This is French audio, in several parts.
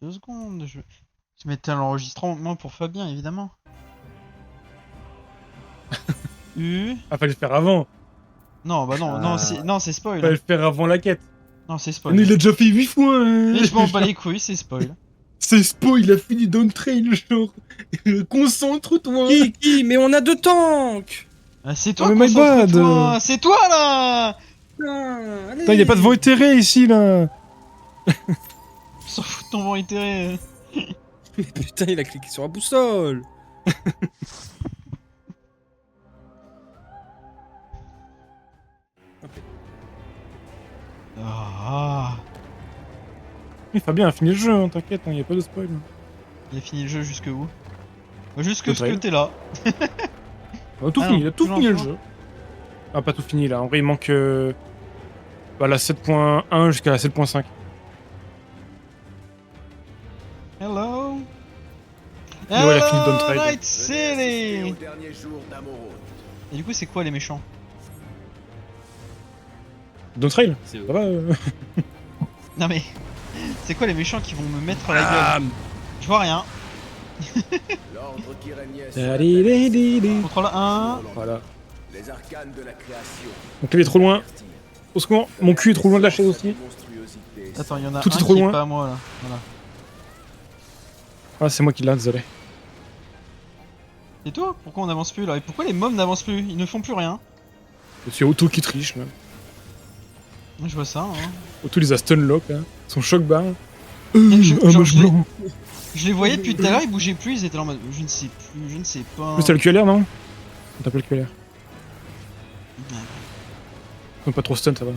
2 secondes. Je mettais l'enregistrement pour Fabien, évidemment. Ah, fallait le faire avant. Non, bah non, non, c'est spoil. Fallait le faire avant la quête. Non, c'est Mais spoil. il l'a déjà fait 8 fois. Hein. Mais je m'en bats les couilles, c'est spoil. C'est spoil, il a fini Down Train, genre. Concentre-toi. Qui Mais on a 2 tanks. Ah, c'est toi, Oh, mais my bad. concentre-toi. C'est toi, là. Putain, allez. Putain, y a pas de vent éthéré ici, là. Je s'en fous de ton vent itéré. Mais putain, il a cliqué sur la boussole. Ah. Fabien a fini le jeu, hein, t'inquiète, y a pas de spoil. Il a fini le jeu jusque où? Jusque Le ce que trail. t'es là. On a tout Ah fini, non, il a tout toujours, fini le toujours. jeu. Ah, pas tout fini là, en vrai il manque la 7.1 jusqu'à la 7.5. Hello. il a fini Dawn Trail. Night City. Au dernier jour d'Amorod. Et du coup, c'est quoi les méchants? Down Trail. C'est Ça va Non mais, c'est quoi les méchants qui vont me mettre la Ah, gueule? Je vois rien. L'ordre qui régnait sur Da la di terre. di di. Contrôle 1. Voilà. Les arcanes de la création. Donc il est trop loin. Au secours, mon cul est trop loin de la chaise aussi. Attends, il y en a Tout est un trop qui loin. est pas à moi là. Voilà. Ah, c'est moi qui l'ai, désolé. Et toi? Pourquoi on n'avance plus là? Et pourquoi les mobs n'avancent plus? Ils ne font plus rien. C'est Otto qui triche là. Je vois ça. Hein. Otto les a stunlock là. Son choc barre. Et je- Un genre, moche je l'ai- blanc. Je les voyais depuis tout à l'heure, ils bougeaient plus, ils étaient là en mode je ne sais plus, je ne sais pas. Mais c'est le QLR non? On t'appelle le QLR. Non, pas trop stun, ça va.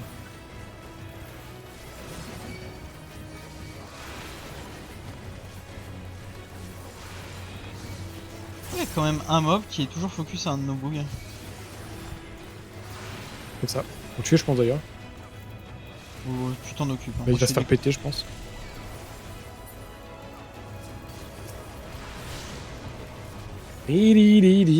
Il y a quand même un mob qui est toujours focus à un de nos bugs. Comme ça. Faut le tuer, je pense d'ailleurs. Ou tu t'en occupes. Hein. Bah, il Moi, va je se fais faire péter, je pense. Di di di di.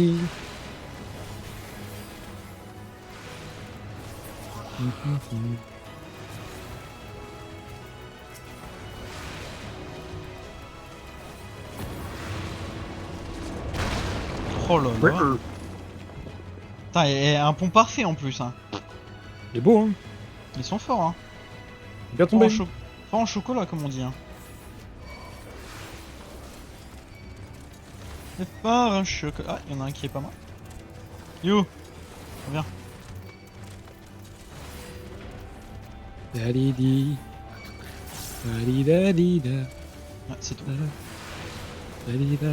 Oh là là. Putain, et un pont parfait en plus. Hein. Il est beau, hein. Ils sont forts. Hein. Bien Fort tombé. en chocolat, comme on dit. Hein. C'est pas un chocolat. Ah, il y en a un qui est pas mal. Yo, reviens. Da di di. Da di da di da. Ah, c'est tout. Da di da.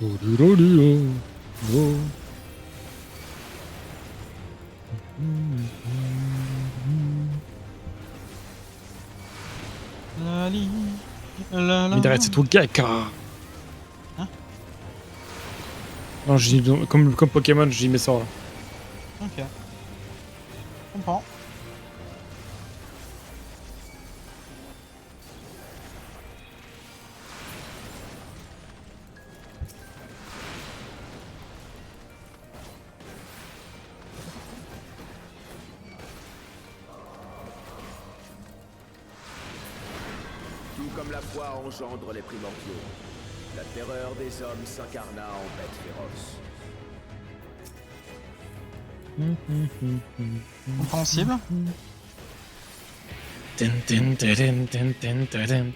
Do do do do do. Lali, la, la. Mais derrière, c'est tout Gaka. Hein? Non, je dis comme Pokémon, je dis mes sorts là. Ok. Je comprends. Tout comme la foi engendre les primordiaux. La terreur des hommes s'incarna en bête féroce. Compréhensible. Tin, tin, tin, tin, tin, tin, tin.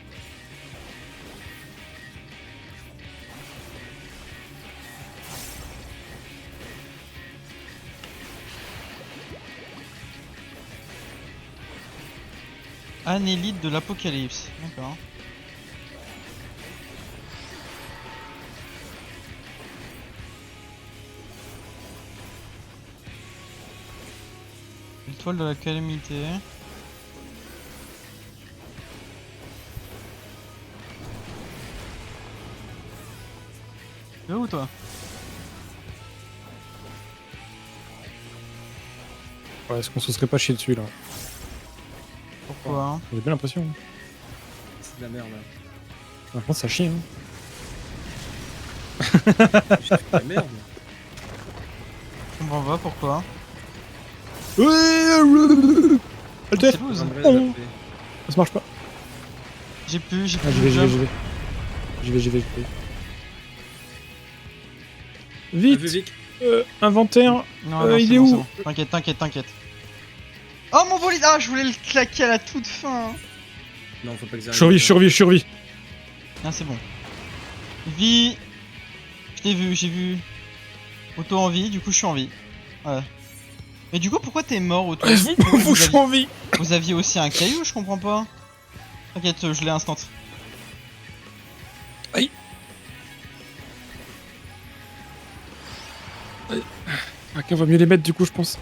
Anélite de l'apocalypse. D'accord. L'étoile de la calamité. T'es où toi? Ouais, est-ce qu'on se serait pas chié dessus là? Pourquoi hein? J'ai bien l'impression. Hein. c'est de la merde. Là. Franchement, ça chie. Hein. J'ai fait de la merde. Je comprends pas pourquoi. Alter! C'est loose. J'aimerais Oh. l'appeler. Ça marche pas. J'ai plus Ah, j'y vais, j'y vais, de j'y jump. vais. J'y vais. T'as Vite, vu, Vic? inventaire. Non, non, il c'est est bon, où? c'est bon. T'inquiète. Oh mon bolide! Ah, je voulais le claquer à la toute fin. Non, faut pas que ça arrive. Survie. Ah, c'est bon. Vie. Je t'ai vu, j'ai vu. Auto en vie, du coup je suis en vie. Ouais. Mais du coup, pourquoi t'es mort Auto? Faut que je sois en vie. Vous aviez aussi un caillou, je comprends pas. T'inquiète, je l'ai instant. Aïe. Ok, on va mieux les mettre du coup, je pense.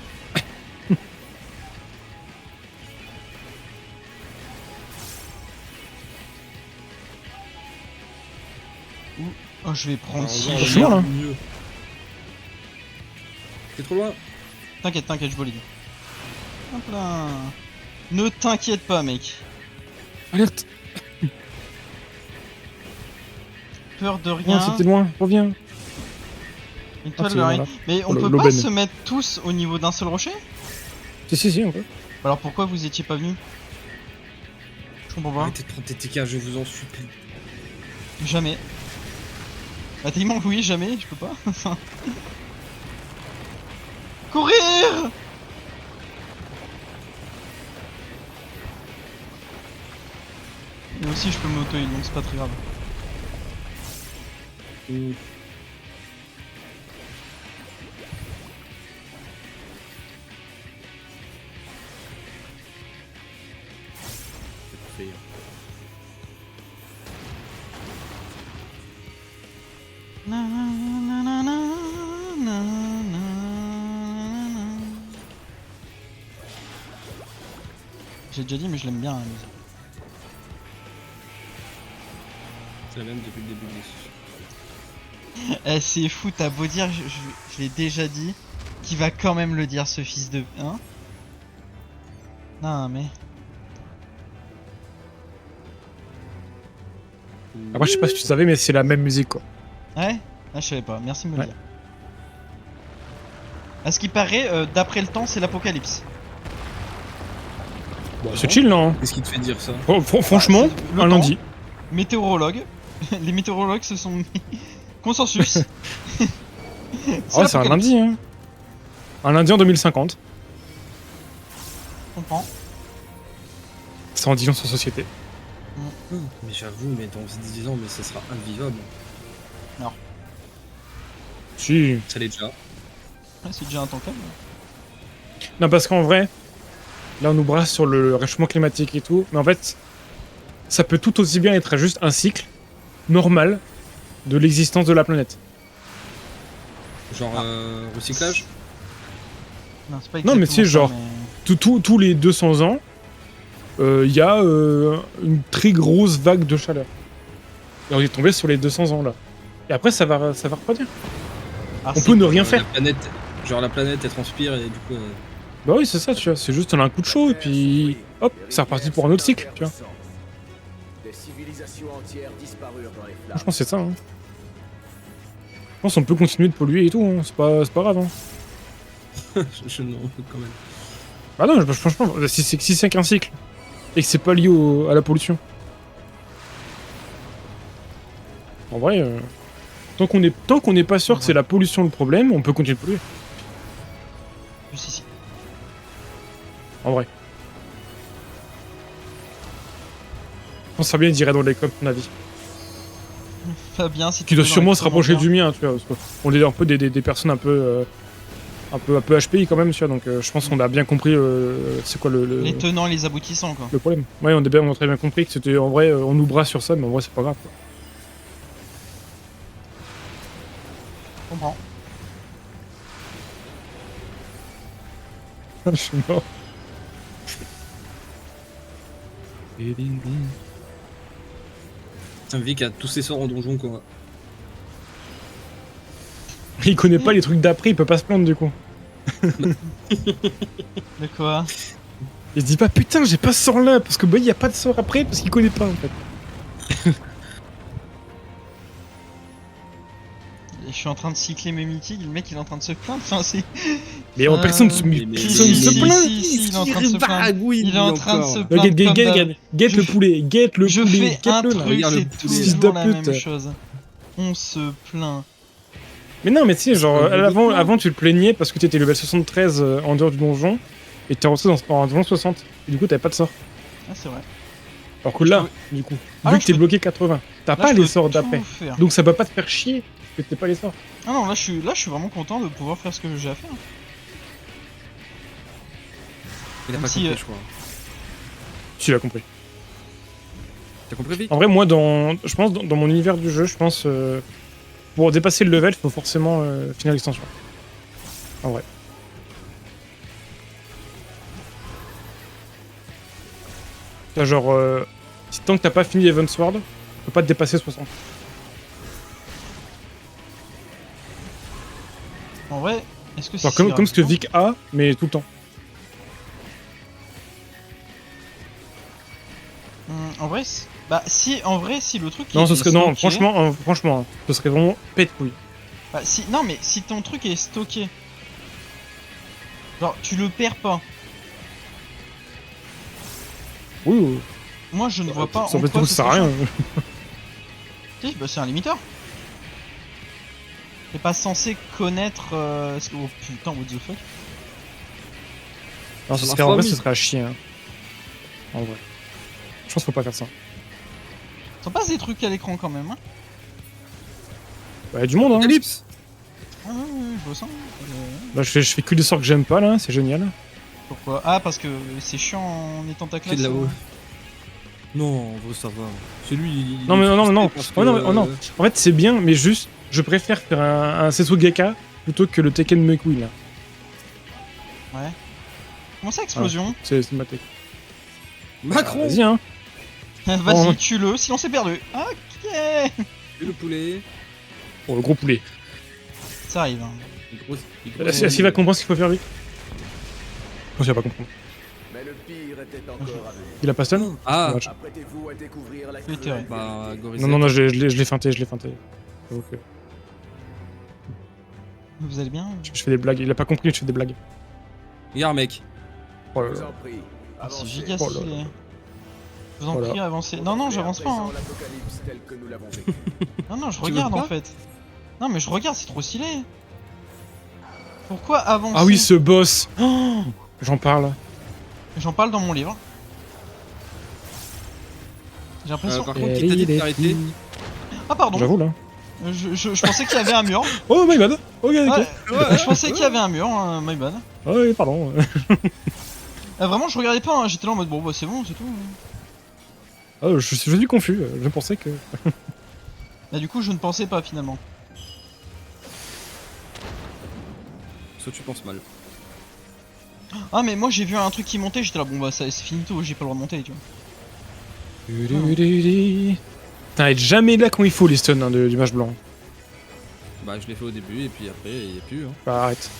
Oh, je vais prendre Alors, 6 genre, Franchement, là. mieux. T'es trop loin. T'inquiète, je valide. Hop là. Ne t'inquiète pas, mec. Alerte. Peur de Non, rien. c'était loin. Reviens. Une toile c'est de bon, rien. là. Mais on Oh, peut pas l'aubaine. se mettre tous au niveau d'un seul rocher? Si, on peut. Alors pourquoi vous étiez pas venus? Je comprends pas. Arrêtez de prendre tes TK, je vous en supplie. Jamais. Bah techniquement oui, jamais, je peux pas. Courir! Mais aussi je peux m'auto-heal donc c'est pas très grave. C'est parfait. Na, na, na, na, na, na. J'ai déjà dit mais je l'aime bien la musique. C'est la même depuis le début de l'émission. Eh c'est fou, t'as beau dire, je l'ai déjà dit, qui va quand même le dire ce fils de... Hein? Non mais... Après, je sais pas si tu savais, mais c'est la même musique quoi. Ouais? Ah je savais pas, merci de me le Ouais. dire. À ce qui paraît, d'après le temps, c'est l'apocalypse. Bon, c'est chill, non? Qu'est-ce qui te fait dire ça? Franchement, Ah, c'est le un temps. lundi. Météorologue. Les météorologues se sont mis... Consensus. Ah ouais, c'est un l'apocalypse. lundi, hein. Un lundi en 2050. Je comprends. Ça en dit long sur société. Mais j'avoue, mais dans 10 ans, mais ça sera invivable. Si. Ça l'est déjà. Ouais, c'est déjà un temps calme. Non, parce qu'en vrai, là, on nous brasse sur le réchauffement climatique et tout. Mais en fait, ça peut tout aussi bien être juste un cycle normal de l'existence de la planète. Genre recyclage. Non, c'est pas Non, mais exactement c'est ça, genre- mais- Tous les 200 ans, il y a une très grosse vague de chaleur. Et on est tombé sur les 200 ans là. Et après, ça va refroidir. Ah, On c'est- peut ne rien faire. La planète, elle transpire et du coup. Bah oui, c'est ça, tu vois. C'est juste, on a un coup de chaud et puis hop, c'est reparti pour un autre cycle, tu vois. Des civilisations entières disparurent dans les flammes. Franchement, c'est ça. Hein. Je pense qu'on peut continuer de polluer et tout, hein. C'est pas grave. Hein. non, quand même. Bah non, franchement, si c'est qu'un cycle et que c'est pas lié à la pollution. En vrai, tant qu'on n'est pas sûr que c'est la pollution le problème, on peut continuer de polluer. Juste ici. En vrai. Je pense que Fabien dirait dans les coms ton avis. Fabien, si Qui doit sûrement se rapprocher du mien, tu vois. Parce qu'on est un peu des personnes un peu HPI quand même, tu vois. Donc je pense qu'on a bien compris c'est quoi le Les tenants et les aboutissants, quoi. le problème. Ouais, on a très bien compris que c'était en vrai, on nous brasse sur ça, mais en vrai c'est pas grave. Quoi. Je comprends. Je suis mort. C'est un Vic a tous ses sorts en donjon, quoi. Il connaît pas les trucs d'après, il peut pas se plaindre du coup. De quoi? Il se dit pas putain, j'ai pas ce sort là, parce que bah y a pas de sort après, parce qu'il connaît pas en fait. je suis en train de cycler mes mythiques, le mec il est en train de se plaindre. Enfin, c'est. Mais en personne mais- personne se si, plaint. si, il est en train de se plaindre. Il est en train de se Get, plaindre. comme d'hab. get Je le fais- poulet, get le Je poulet, fais un get-le là. truc, Regarde le c'est poulet. Fils toujours de la pute. même chose. On se plaint. Mais non, mais tu sais, genre, C'est un jeu de avant tu te plaignais parce que t'étais level 73 en dehors du donjon et t'es rentré en donjon 60. Et du coup, t'avais pas de sort. Ah, c'est vrai. Alors que là, du coup, Ah, vu là, que je t'es peux- bloqué 80, t'as Là, pas je les peux sorts tout d'après. faire. Donc ça va pas te faire chier que t'aies pas les sorts. Ah non, là je suis vraiment content de pouvoir faire ce que j'ai à faire. Il a Même pas si, compris, je crois. Tu l'as compris. T'as compris, Vic? En vrai, moi, je pense, dans mon univers du jeu, je pense, pour dépasser le level, il faut forcément finir l'extension. En vrai. Là, genre, si tant que t'as pas fini Evansward, tu peux pas te dépasser 60. En vrai, est-ce que Genre, c'est. comme ce que Vic a, mais tout le temps. En vrai, bah si, en vrai, si le truc. Non, il ce est serait, non, stocké- franchement, hein, ce serait vraiment pète couille. Bah, si, non, mais si ton truc est stocké. Genre, tu le perds pas. Oui, oui. Moi, je ne vois pas. Ça en fait quoi tout, ce ça sert à serait rien. chiant. Si, bah c'est un limiteur. T'es pas censé connaître. Oh putain, what the fuck. Non, ce Ça serait, en marche vrai, pas, ce oui. serait à chier. Hein. En vrai. Je pense qu'il faut pas faire ça. Ça passe des trucs à l'écran quand même, hein. Bah, y a du monde, hein. Ellipse! Ah ouais, ouais, je ressens. Là, je fais que des sorts que j'aime pas, là, c'est génial. Pourquoi? Ah, parce que c'est chiant en étant ta C'est classe. de là-haut. hein. Non, en vrai, ça va. Celui, il. Non, mais non, non, parce oh, non, que, mais- oh, non. En fait, c'est bien, mais juste, je préfère faire un Setsugeka plutôt que le Tekken Mekui, là. Ouais. Comment ça, explosion C'est ma tech. Macron! Vas-y, hein. Vas-y, Oh. tue-le, sinon c'est perdu. Ok. Et le poulet. Oh, le gros poulet. Ça arrive. Hein. Est-ce qu'il va comprendre ce qu'il faut faire, lui Je pense qu'il va pas comprendre. Mais le pire était encore à venir. Il a pas stun Ah! Dommage. Apprêtez-vous à découvrir la Oui, cruauté. Bah, Goris. Non, non, non, je l'ai feinté, Donc, Vous allez bien je fais des blagues. Il a pas compris, je fais des blagues. Regarde, mec. Oh Je là vous là. en prie, Ah, c'est avancez. giga Oh là stylé. là. Je vous en Voilà. prie, avancez. Non, non, j'avance pas. Hein. L'apocalypse tel que nous l'avons vécu. Non, non, je Tu veux regarde en pas fait. Non, mais je regarde, c'est trop stylé. Pourquoi avancer? Ah oui, ce boss Oh, j'en parle. J'en parle dans mon livre. J'ai l'impression. Par contre, qui t'a dit d'arrêter? Ah, pardon. J'avoue, là. Je pensais qu'il y avait un mur. Oh, my bad. Ok, Ouais, ok. je pensais qu'il y avait un mur, hein, my bad. Ah oui, pardon. Vraiment, je regardais pas, hein, j'étais là en mode bon, bah c'est bon, c'est tout. Ah, je suis confus. Je pensais que... Bah, du coup, je ne pensais pas finalement. Soit tu penses mal. Ah, mais moi j'ai vu un truc qui montait, j'étais là, bon bah c'est finito, j'ai pas le droit de monter, tu vois. Putain, être jamais là quand il faut, les stuns hein, du match blanc. Bah, je l'ai fait au début, et puis après, il y a plus. Hein. Bah, arrête.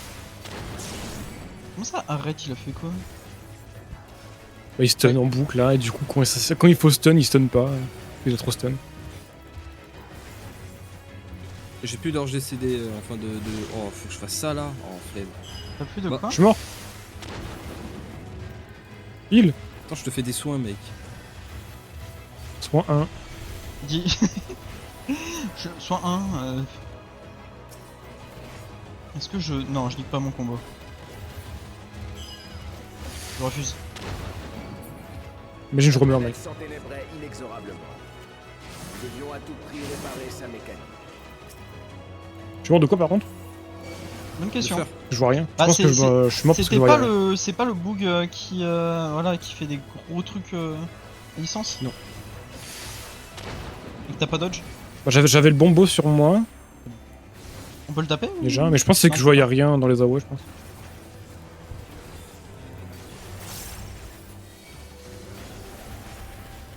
Comment ça, arrête, il a fait quoi? Bah, il stun en boucle, là, et du coup, quand il faut stun, il stun pas. Il a trop stun. J'ai plus d'orge décédé, enfin de. Oh, faut que je fasse ça là. Oh, flemme. T'as plus de Bah, quoi? Je suis mort. Heal. Attends, je te fais des soins, mec. Soin 1. Dis. Soit un. Est-ce que je. Non, je nique pas mon combo. Je refuse. Imagine, je remeurs, mec. Elle s'enténébrait inexorablement. Nous devions à tout prix réparer sa mécanique. Je suis mort de quoi, par contre? Bonne question. faire. Je vois rien. Je Ah, pense que je suis mort parce que je C'était vois pas rien. le. C'est pas le bug qui. Voilà, qui fait des gros trucs. Licence? Non. Et que t'as pas dodge? Bah, j'avais le bombo sur moi, On peut le taper ou... déjà, mais je pense que c'est que je voyais rien dans les AOE, je pense.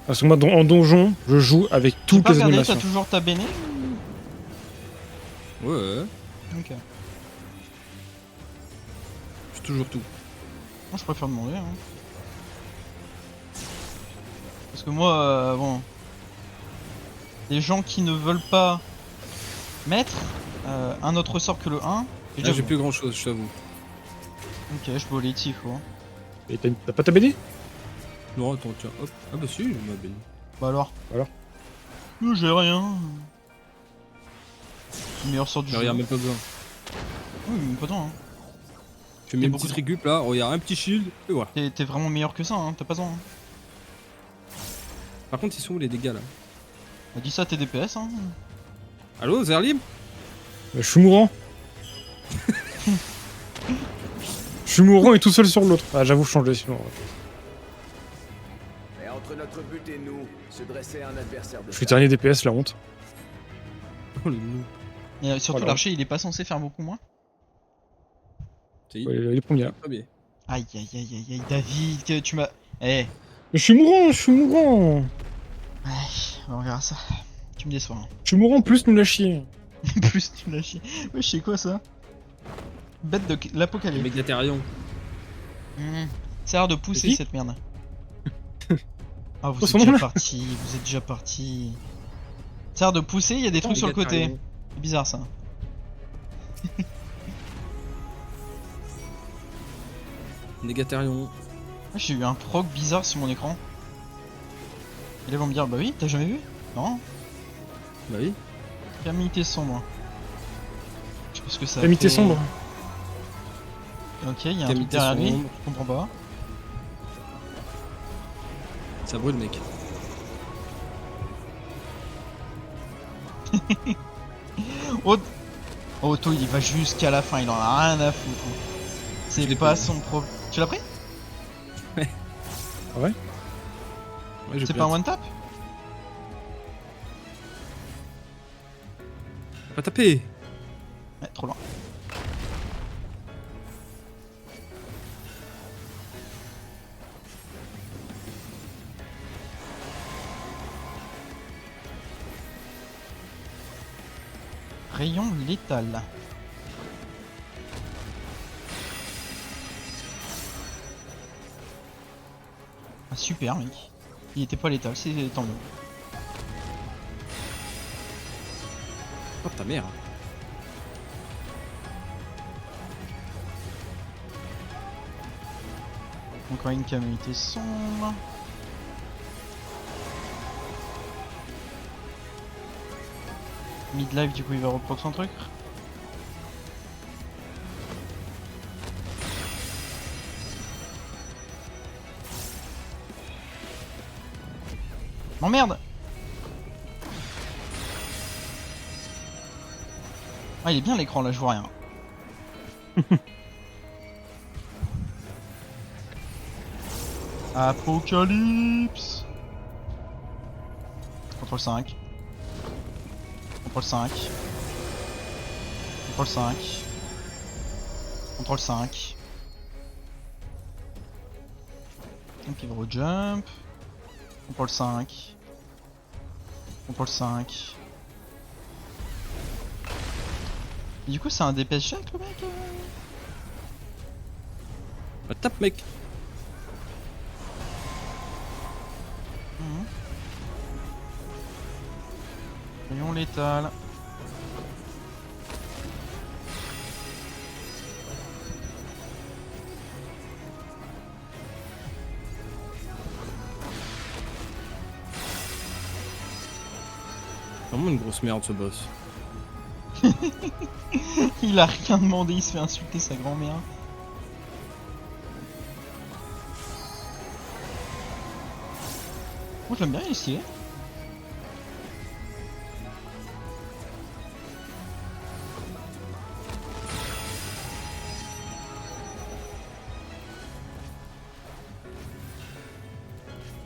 Parce que moi, en donjon, je joue avec J'ai toutes pas les regardé, animations. t'as toujours ta béné Ouais, Ok. j'ai toujours tout. Moi je préfère demander. Hein. Parce que moi, bon. Les gens qui ne veulent pas mettre, un autre sort que le 1. Et Là, j'ai plus grand chose, je t'avoue. Ok, je bois les tifos. Et t'as pas ta BD? Non, attends, tiens, hop. Ah bah si, j'ai ma béni. Bah alors. Alors J'ai rien. Le meilleur sort du Mais jeu. regarde, même pas besoin. Oui, mais pas tant. Hein. Je mets une beaucoup petite de- récup là, regarde, un petit shield, et voilà. T'es vraiment meilleur que ça, hein. T'as pas besoin. Hein. Par contre, ils sont où les dégâts là? Bah, dis ça à tes DPS, hein. Allô, Zerlim? Je suis mourant. Je suis mourant et tout seul sur l'autre. Ah, j'avoue, changer sinon. Et entre notre but et nous, se dressait un adversaire de Je suis taille. dernier DPS, la honte. Oh le nous. Et surtout, Voilà. l'archer, il est pas censé faire beaucoup moins. Si, Ouais, il est premier là. pas bien. Aïe, aïe, aïe, aïe, aïe, David, que tu m'as. Eh, Je suis mourant, je suis mourant. ouais, on verra ça. Tu me déçois. Hein. Je suis mourant, plus nous la chier. Plus tu me l'as chier. Ouais, je sais quoi ça? Bête de l'apocalypse. Mégatherion. C'est rare de pousser qui cette merde. Ah, vous Oh, êtes son nom, déjà là. parti, vous êtes déjà parti. C'est rare de pousser, il y a des trucs sur le côté. C'est bizarre ça. Mégatherion. Ah, j'ai eu un proc bizarre sur mon écran. Et là, ils vont me dire, bah oui, t'as jamais vu? Non, Bah oui. calamité sombre. Je sais pas ce que ça Calamité fait. sombre. Ok, il y a un truc Calamité derrière lui, sombre. je comprends pas. Ça brûle, mec. Otto, il va jusqu'à la fin, il en a rien à foutre. Je C'est l'ai pas pas. son problème. Tu l'as pris? Ouais, j'ai C'est plus pas un hâte. one tap? Pas taper. Ouais, trop loin. Rayon létal. Ah super mec. Il était pas létal, c'est tant mieux. Oh ta mère. Encore une calamité sombre. Mid-life du coup il va reprendre son truc. M'emmerde. Ah il est bien l'écran là, je vois rien. Apocalypse. Contrôle 5. Contrôle 5. Contrôle 5. Contrôle 5. Donc il va re-jump. Contrôle 5. Contrôle 5. Et du coup c'est un DPS check le mec Bah tape, mec. Rayon létal. Vraiment une grosse merde ce boss. Il a rien demandé, il se fait insulter sa grand-mère. Moi j'aime bien, il est stylé.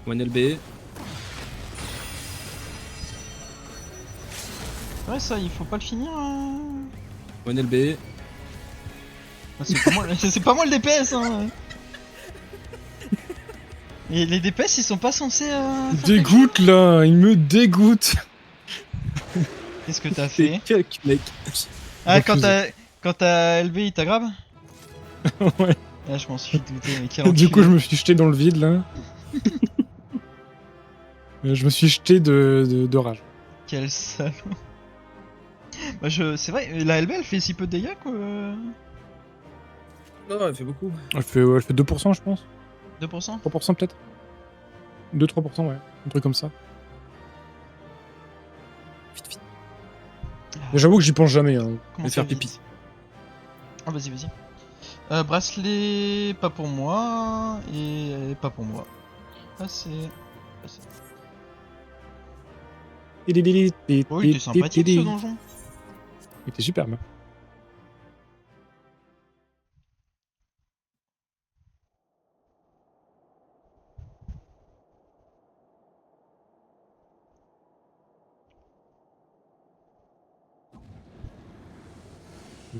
One LB. Ouais ça, il faut pas le finir. One LB. Ah, c'est pas moi, c'est pas moi le DPS hein. Et les DPS ils sont pas censés faire Dégoûte là, il me dégoûte. Qu'est-ce que t'as C'est fait? cuck, mec. Ah Refusé. quand t'as LB il t'aggrave? Ouais. Ah je m'en suis douté mais quel Du coup, enculé. je me suis jeté dans le vide là. Je me suis jeté de rage. Quel salaud. Bah c'est vrai, la LB elle fait si peu de dégâts quoi. Non, elle fait beaucoup. Elle fait 2%, je pense. 2%. 3% peut-être. 2-3%, ouais. Un truc comme ça. Mais j'avoue que j'y pense jamais. Hein. Comment Et ça faire vite pipi. Ah vas-y vas-y. Bracelet pas pour moi et pas pour moi. Passé. Oh il était sympathique ce donjon. Il était superbe.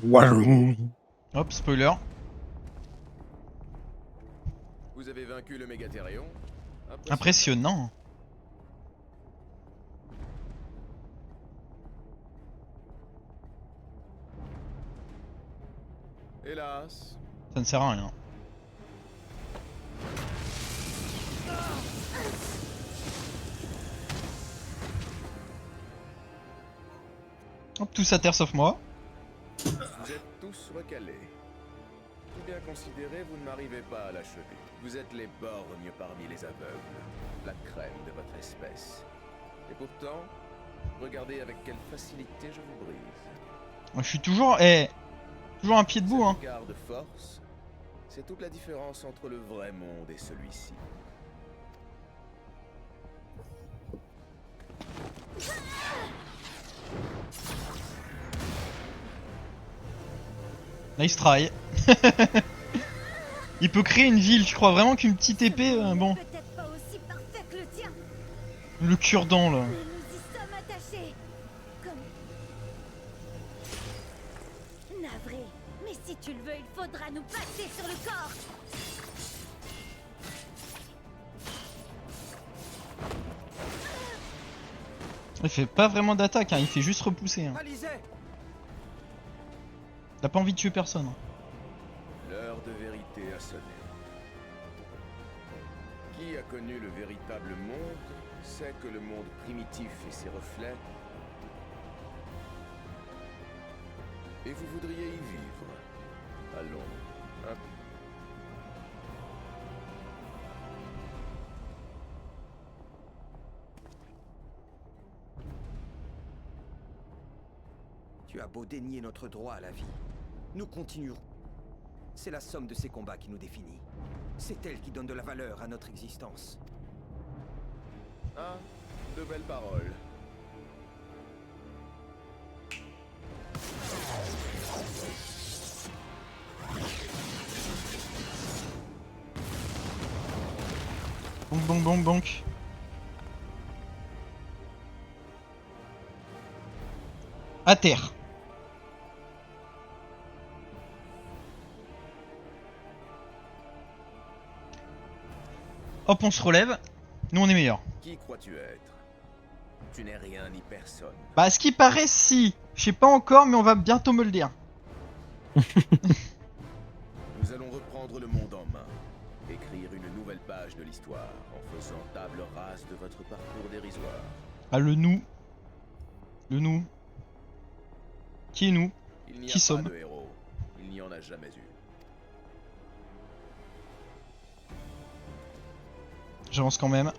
Waouh. Hop, spoiler. Vous avez vaincu le Mégathérion. Impressionnant. Hélas. Ça ne sert à rien. Hop, tous à terre sauf moi. Vous êtes tous recalés. Tout bien considéré, vous ne m'arrivez pas à l'achever. Vous êtes les borgnes parmi les aveugles, la crème de votre espèce. Et pourtant, regardez avec quelle facilité je vous brise. Je suis toujours, toujours un pied debout hein. Cet écart de force, c'est toute la différence entre le vrai monde et celui-ci. Nice try. Il peut créer une ville, tu crois vraiment qu'une petite épée, bon. Peut-être pas aussi parfait que le tien, Le cure-dent là. mais nous y sommes attachés. Comme... Navré, mais si tu le veux, il faudra nous passer sur le corps. Il fait pas vraiment d'attaque, hein, il fait juste repousser. Hein. Alizé, T'as pas envie de tuer personne. l'heure de vérité a sonné. Qui a connu le véritable monde sait que le monde primitif et ses reflets. Et vous voudriez y vivre. Allons. Hein? Tu as beau dénier notre droit à la vie, nous continuerons. C'est la somme de ces combats qui nous définit. C'est elle qui donne de la valeur à notre existence. Ah, de belles paroles. Bonk bonk bonk bonk. À terre. Hop, on se relève. Nous, on est meilleurs. Qui crois-tu être? Tu n'es rien ni personne. Bah, ce qui paraît, si. Je sais pas encore, mais on va bientôt me le dire. Nous allons reprendre le monde en main. Écrire une nouvelle page de l'histoire en faisant table rase de votre parcours dérisoire. Ah, le nous. Le nous. Qui est nous? Il n'y a Qui pas sommes de héros. Il n'y en a jamais eu. J'avance quand même.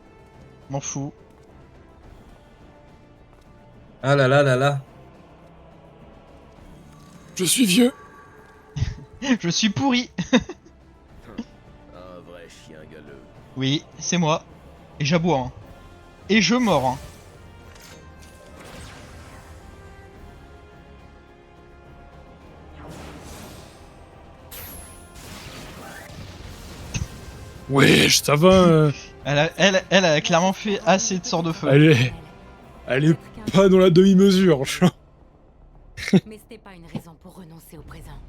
M'en fous. Ah là là là là. Je suis vieux. Je suis pourri. Un vrai chien galeux. Oui, c'est moi. Et j'aboie. Hein. Et je mords. Hein. Wesh, ça va. Elle a clairement fait assez de sorts de feu. Elle est pas dans la demi-mesure. Mais c'était pas une raison pour renoncer au présent.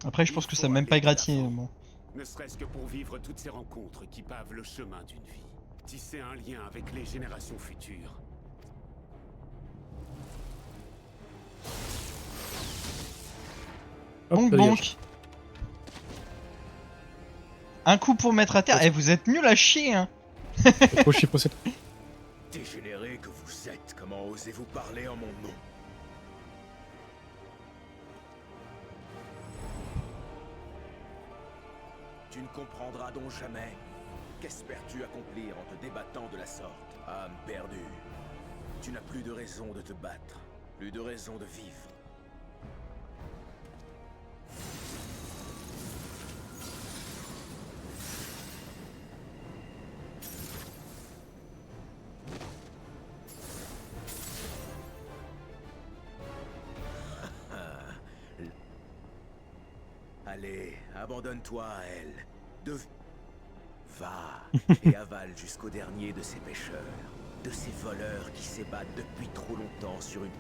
Après, je pense que ça m'a même pas égratigné. Bon. Ne serait-ce que pour vivre toutes ces rencontres qui pavent le chemin d'une vie. Tisser un lien avec les générations futures. Bonk Hop, là, bonk. Un coup pour mettre à terre. Eh, vous êtes nuls à chier, hein. Trop chier, procède. Dégénéré que vous êtes, comment osez-vous parler en mon nom? comprendras donc jamais. Qu'espères-tu accomplir en te débattant de la sorte? Âme perdue. Tu n'as plus de raison de te battre, plus de raison de vivre. Allez, abandonne-toi à elle. Va et avale jusqu'au dernier de ces pêcheurs, de ces voleurs qui s'ébattent depuis trop longtemps sur une...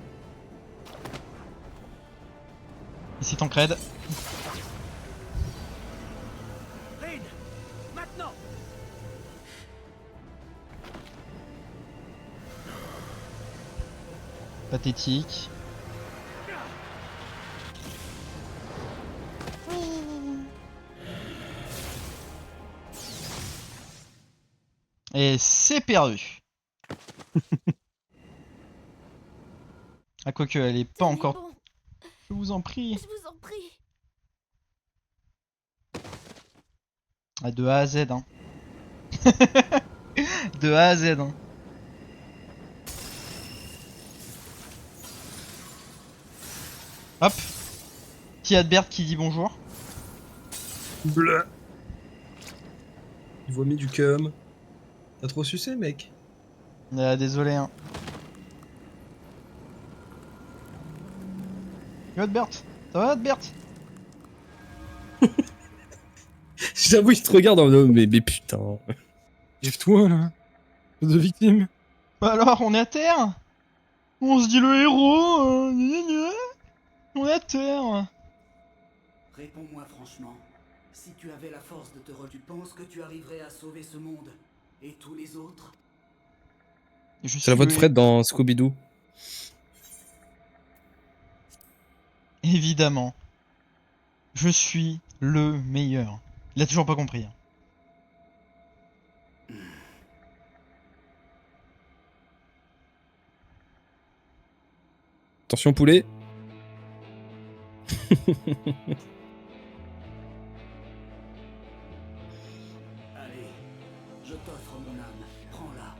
Ici ton cred. Reine, maintenant. Pathétique. Et c'est perdu. Ah quoique elle est pas Tenez encore... bon, Je vous en prie. je vous en prie. Ah, de A à Z hein. De A à Z hein. Hop. Petit Adbert qui dit bonjour. Bleu. Il vomit du cum. T'as trop sucé, mec? Désolé hein. Yo Adbert, ça va Adbert? J'avoue, il te regarde en mode, mais putain. Lève-toi là. De victime. Bah alors, on est à terre? On se dit le héros, gna gna gna. On est à terre. Réponds-moi franchement. Si tu avais la force de tu penses que tu arriverais à sauver ce monde et tous les autres? C'est la voix de Fred dans Scooby-Doo. Évidemment. Je suis le meilleur. Il a toujours pas compris. Hein. Attention, poulet. Allez, je t'offre mon âme. Prends-la.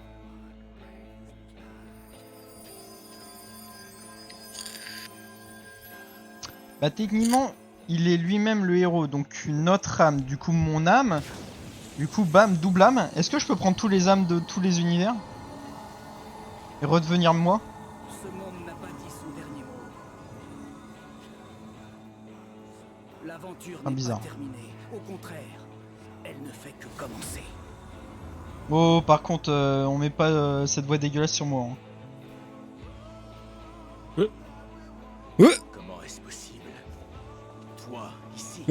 Bah techniquement, il est lui-même le héros, donc une autre âme. Du coup, mon âme. Du coup, bam, double âme. Est-ce que je peux prendre tous les âmes de tous les univers? Et redevenir moi? Ce monde n'a pas dit son dernier mot. L'aventure n'est bizarre. pas terminée. Au contraire, elle ne fait que commencer. Oh, par contre, on met pas cette voix dégueulasse sur moi. Hein. Comment est-ce possible? Toi, ici.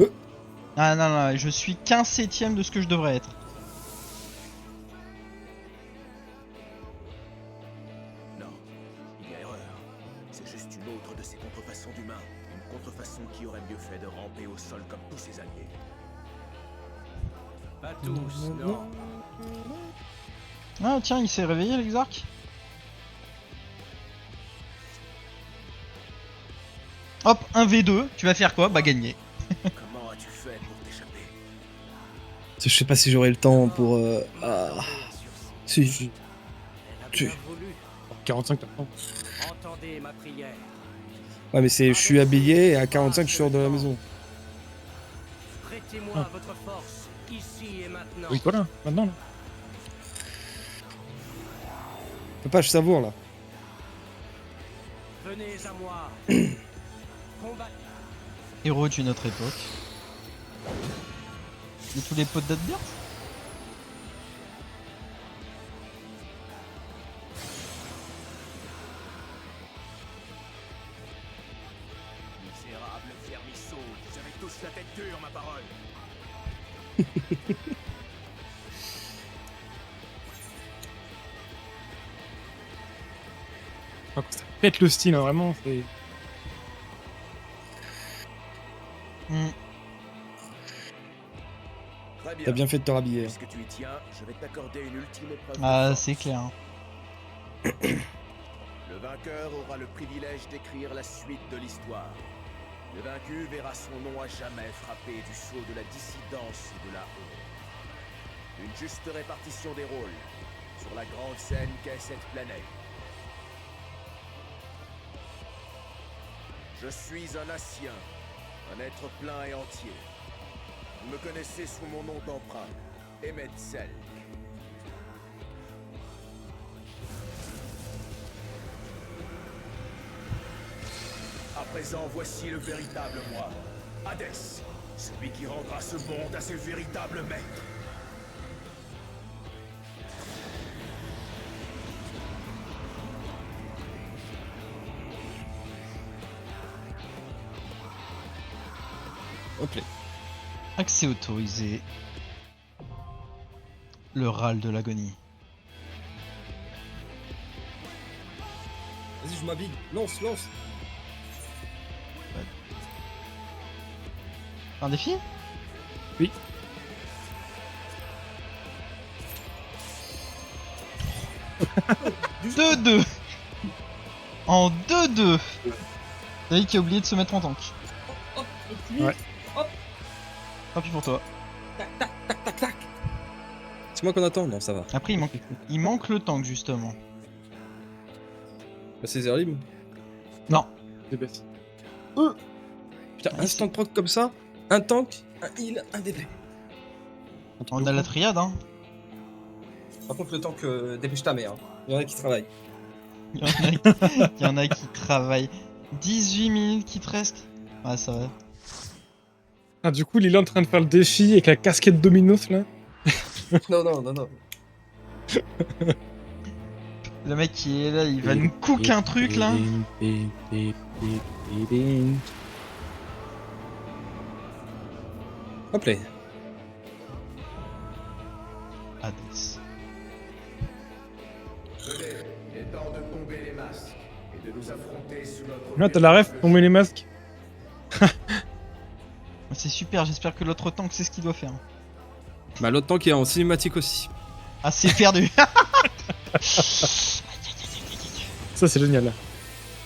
Ah non, non, je suis qu'un septième de ce que je devrais être. Non, il y a erreur. C'est juste une autre de ces contrefaçons d'humains. Une contrefaçon qui aurait mieux fait de ramper au sol comme tous ses alliés. Pas tous, non. Ah tiens, il s'est réveillé l'exarque. Hop, 1v2, tu vas faire quoi? Bah gagner. Comment as-tu fait pour t'échapper? Je sais pas si j'aurai le temps pour... Si. Tu... 45 Entendez ma prière. Ouais, mais c'est... Je suis habillé et à 45, je sors de la maison. Prêtez-moi votre force, ici et maintenant. Oui, voilà, maintenant là. Papa, je savoure là. Venez à moi. Combat. Héros d'une autre époque. Et tous les potes d'Adbert? Misérable vermisseau, vous avez tous la tête dure, ma parole. Ça pète le style, hein, vraiment. C'est... Très bien. T'as bien fait de te rhabiller. Puisque tu y tiens, je vais t'accorder une ultime épreuve. Ah, de c'est force. clair. Le vainqueur aura le privilège d'écrire la suite de l'histoire. Le vaincu verra son nom à jamais frappé du sceau de la dissidence et de la honte. Une juste répartition des rôles sur la grande scène qu'est cette planète. Je suis un Ancien, un être plein et entier. Vous me connaissez sous mon nom d'emprunt, Emet-Selch. À présent, voici le véritable moi, Hadès, celui qui rendra ce monde à ses véritables maîtres. Ok. Accès autorisé. Le râle de l'agonie. Vas-y, je m'habille. Lance, lance. Un défi? Oui. « 2-2 » En 2-2 David qui a oublié de se mettre en tank. Ouais. Tant pis pour toi. C'est moi qu'on attend? Non, ça va. Après il manque le tank justement. Bah, c'est Zerlim. Non. C'est bête. Putain, instant proc comme ça, un tank, un heal, un DP. On a la triade hein. Par contre, le tank, dépêche ta mère. Hein. Il y en a qui travaillent. Il y en a qui travaillent. 18 minutes qui te restent. Ah ça va. Ah, du coup, il est en train de faire le défi avec la casquette Dominos là. Non, non, non, non. Le mec qui est là, il va nous cook un truc là. Hop là. Hadès. Venez, il est temps de tomber les masques et de nous affronter sous notre... Là, t'as la ref pour mettre les masques. C'est super, j'espère que l'autre tank sait ce qu'il doit faire. Bah, l'autre tank est en cinématique aussi. Ah c'est perdu. Ça, c'est génial.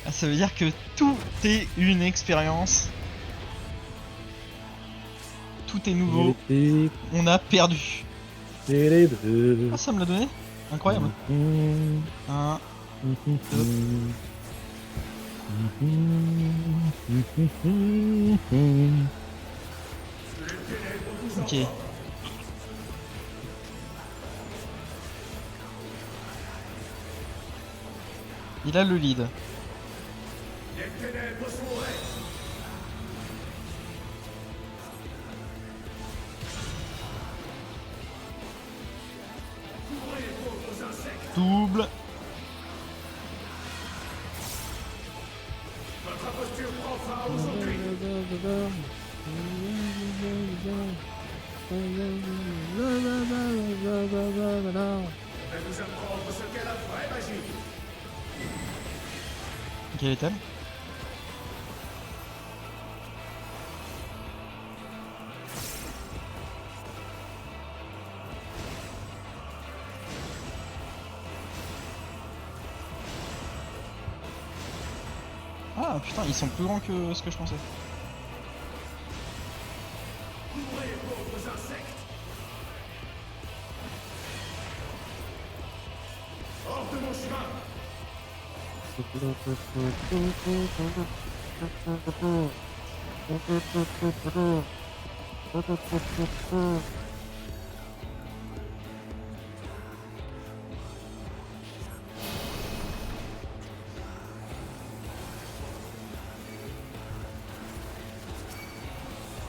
Ah, ça veut dire que tout est une expérience. Tout est nouveau. On a perdu. Ah ça me l'a donné. Incroyable. 1, 2. Ok. Il a le lead. Double. Quelle est-elle? Ah putain, ils sont plus grands que ce que je pensais.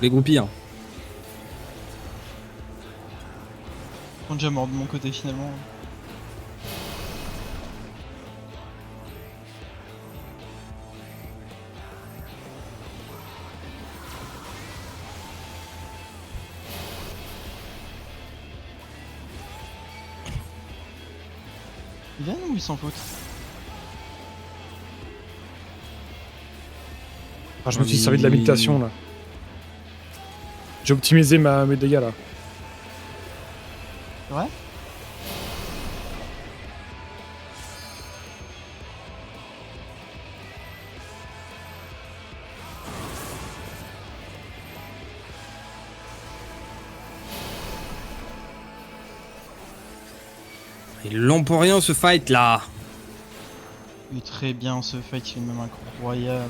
Les groupies, hein. Ils sont déjà morts de mon côté finalement. Ils viennent ou ils s'en foutent? Ah, je me suis servi de la méditation là. J'ai optimisé mes dégâts là. C'est vrai? Il est long pour rien ce fight là. Il est très bien ce fight, il est même incroyable.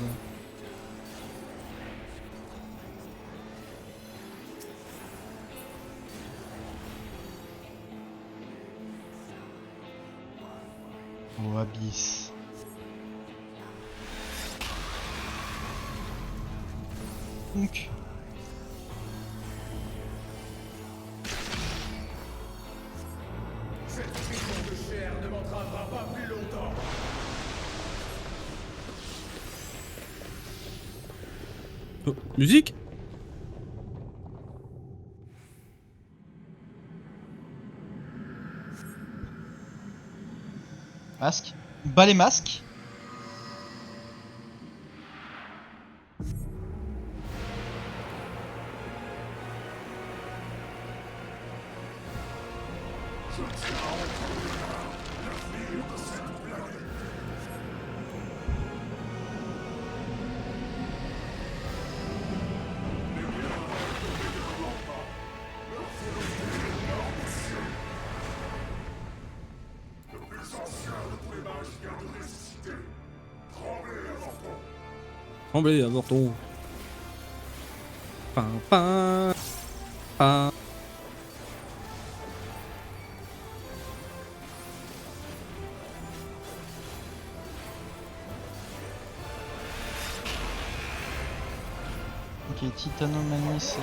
Oh Abyss. Donc. Oh, musique. Masque. Bas les masques. Tremblez, avorton. Pin, pin, pin. Ok, Titanomanie c'est...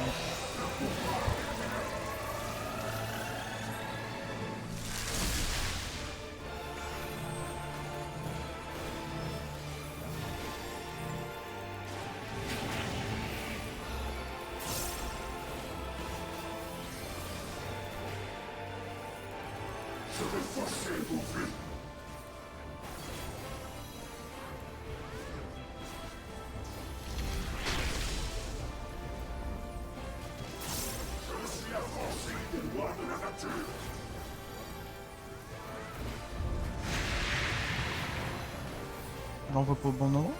J'en vois pas au bon moment.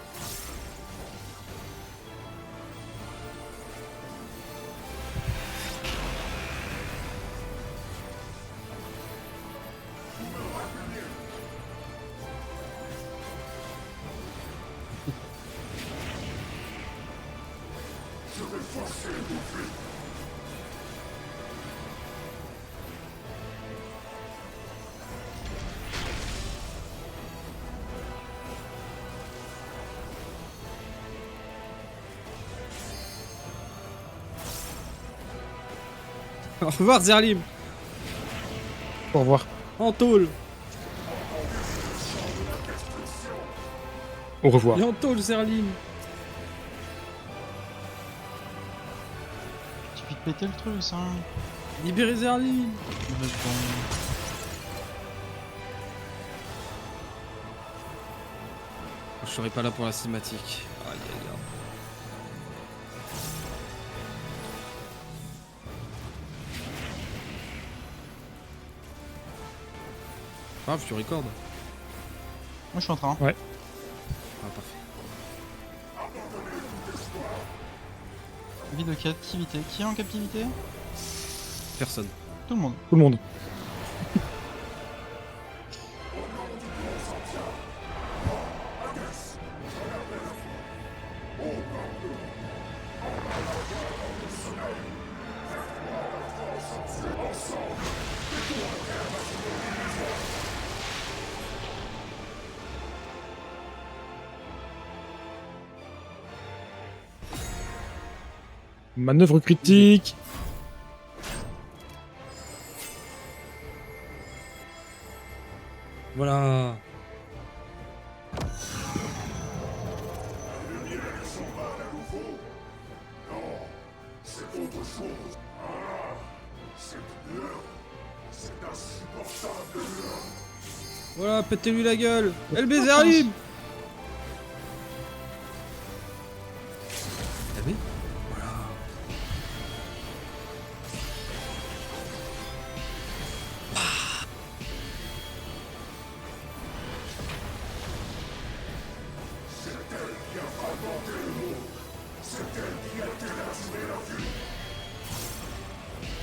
Au revoir Zerlim. Au revoir. En tôle. Au revoir. Et en tôle Zerlim. Tu peux te péter le truc ça. Libérez Zerlim. Je serai pas là pour la cinématique. Aïe aïe aïe. Grave, tu recordes. Moi je suis en train. Ouais. Ah parfait. Vie de captivité. Qui est en captivité? Personne. Tout le monde. Tout le monde. Manœuvre critique. Voilà. Voilà, pétez-lui la gueule. LB Zerlim. T'as vu? Voilà.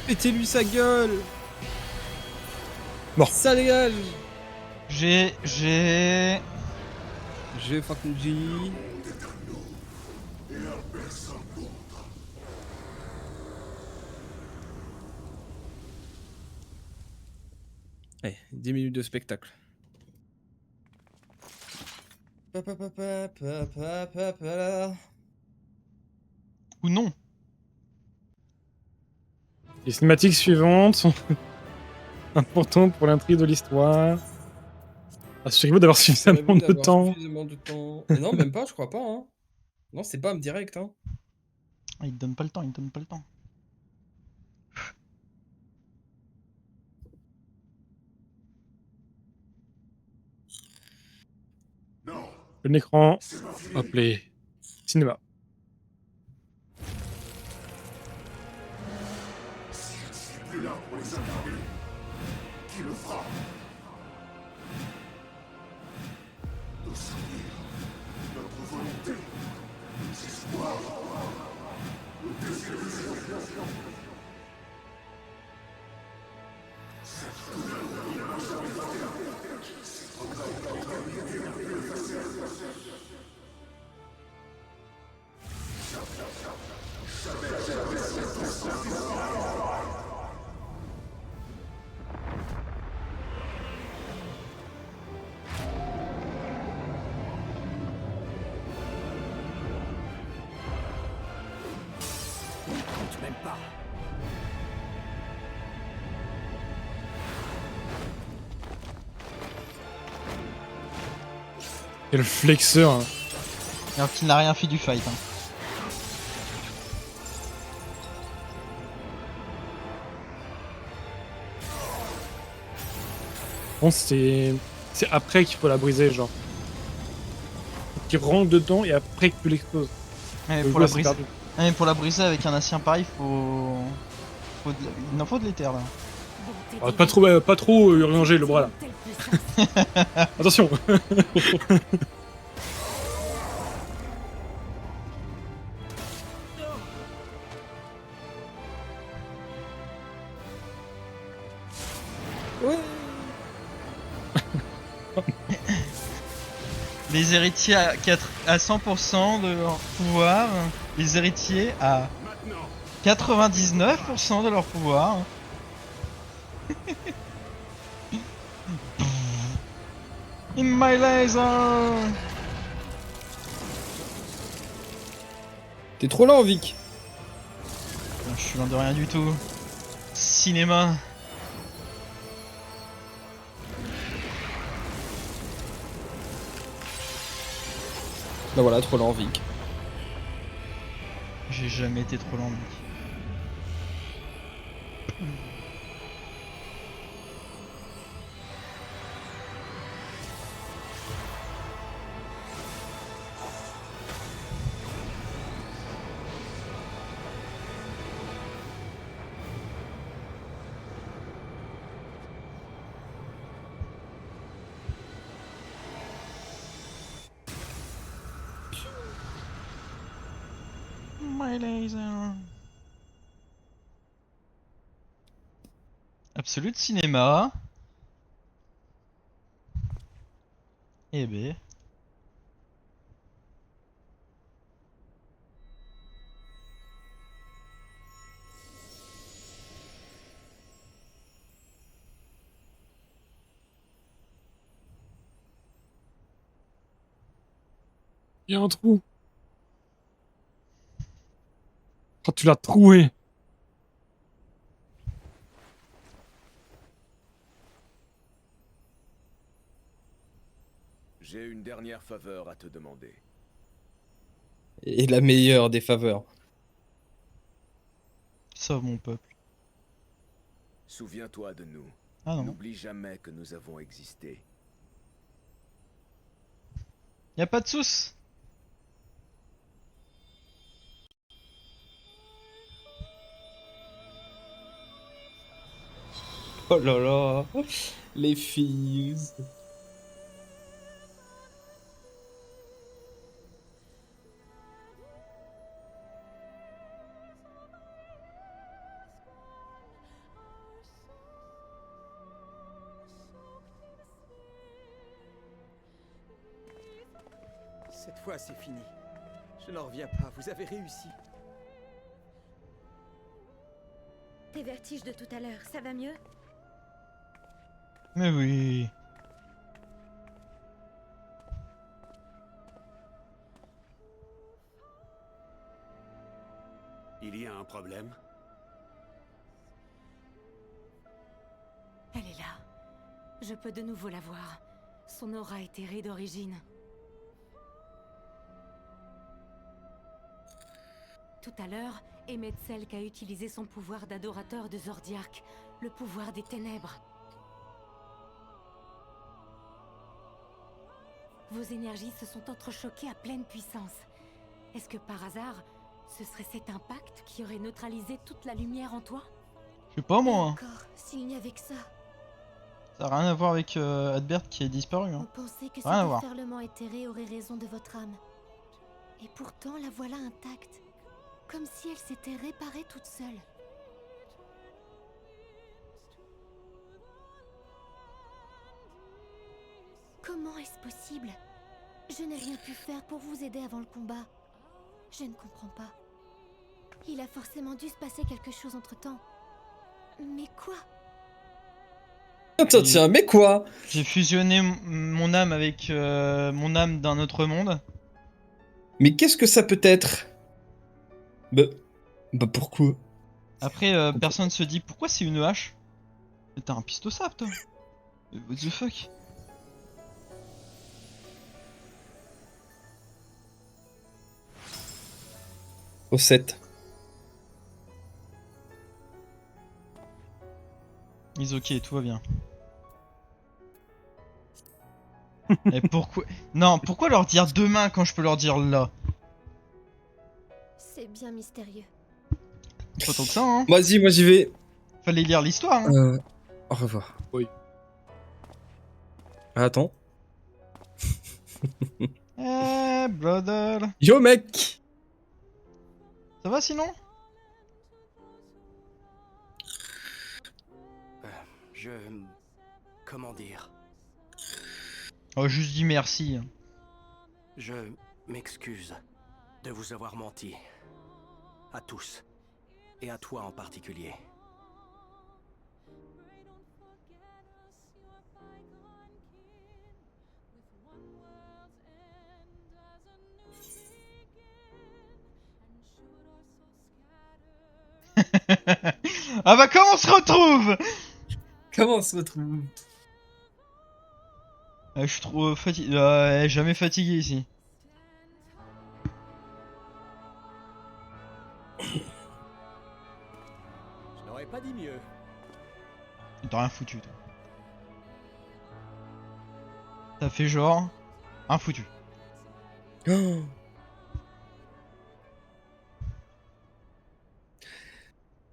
Pétez-lui sa gueule. Ça dégage. J'ai... J'ai Fakuji. Allez, 10 minutes de spectacle. Ou non. Les cinématiques suivantes sont importantes pour l'intrigue de l'histoire. Assurez-vous d'avoir suffisamment de temps. Suffisamment de temps. Mais non, même pas, je crois pas. Hein. Non, c'est pas direct. Hein. Ah, il te donne pas le temps, il te donne pas le temps. Un écran appelé cinéma. Compte même pas. Et le flexeur. Hein. Alors qu'il n'a rien fait du fight. Hein. Bon, c'est après qu'il faut la briser, genre. Faut qu'il rentre dedans et après que tu l'exploses. Mais Le pour jeu, la c'est briser... perdu. Ah, mais pour la briser avec un ancien pareil, il en faut de l'éther là. Ah, pas trop urgenter le bras là. Attention. Ouais. Les héritiers à 100% de leur pouvoir. Les héritiers à 99% de leur pouvoir. In my laser. T'es trop lent, Vic. Je suis loin de rien du tout. Cinéma. Bah voilà, trop lent, Vic. J'ai jamais été trop lent, mec. My laser. Absolute cinéma. Eh ben. Il y a un trou. Oh, tu l'as troué. J'ai une dernière faveur à te demander. Et la meilleure des faveurs. Sauve mon peuple. Souviens-toi de nous. Ah non. N'oublie jamais que nous avons existé. Y a pas de souce. Oh là là. Les filles. Cette fois, c'est fini. Je n'en reviens pas, vous avez réussi. Tes vertiges de tout à l'heure, ça va mieux? Mais oui. Il y a un problème? Elle est là. Je peux de nouveau la voir. Son aura éthérée d'origine. Tout à l'heure, Emetzelk a utilisé son pouvoir d'adorateur de Zordiark, le pouvoir des ténèbres. Vos énergies se sont entrechoquées à pleine puissance. Est-ce que par hasard, ce serait cet impact qui aurait neutralisé toute la lumière en toi? Je sais pas moi. Encore, s'il n'y avait que ça. Ça a rien à voir avec Adbert qui est disparu. On Hein. pensait que cet Rien à voir. déferlement éthéré aurait raison de votre âme. Et pourtant, la voilà intacte. Comme si elle s'était réparée toute seule. Comment est-ce possible? Je n'ai rien pu faire pour vous aider avant le combat. Je ne comprends pas. Il a forcément dû se passer quelque chose entre-temps. Mais quoi? Attends, tiens, mais quoi? J'ai fusionné mon âme avec mon âme d'un autre monde. Mais qu'est-ce que ça peut être? Bah pourquoi? Après, personne se dit pourquoi c'est une hache. Mais t'as un pistosap, toi. What the fuck? Au 7. Ils ok, tout va bien. Et pourquoi? Non, pourquoi leur dire demain quand je peux leur dire là? C'est bien mystérieux. Pas tant que ça, hein. Vas-y, moi j'y vais. Fallait lire l'histoire, hein. Au revoir. Oui. Attends. Eh, brother. Yo mec! Ça va sinon? Comment dire? Oh, juste dis merci. Je m'excuse de vous avoir menti. À tous. Et à toi en particulier. Ah bah comment on se retrouve? Comment on se retrouve? Je suis trop fatigué. Jamais fatigué ici. Je n'aurais pas dit mieux. T'as rien foutu, toi. T'as fait genre... Un foutu. Oh.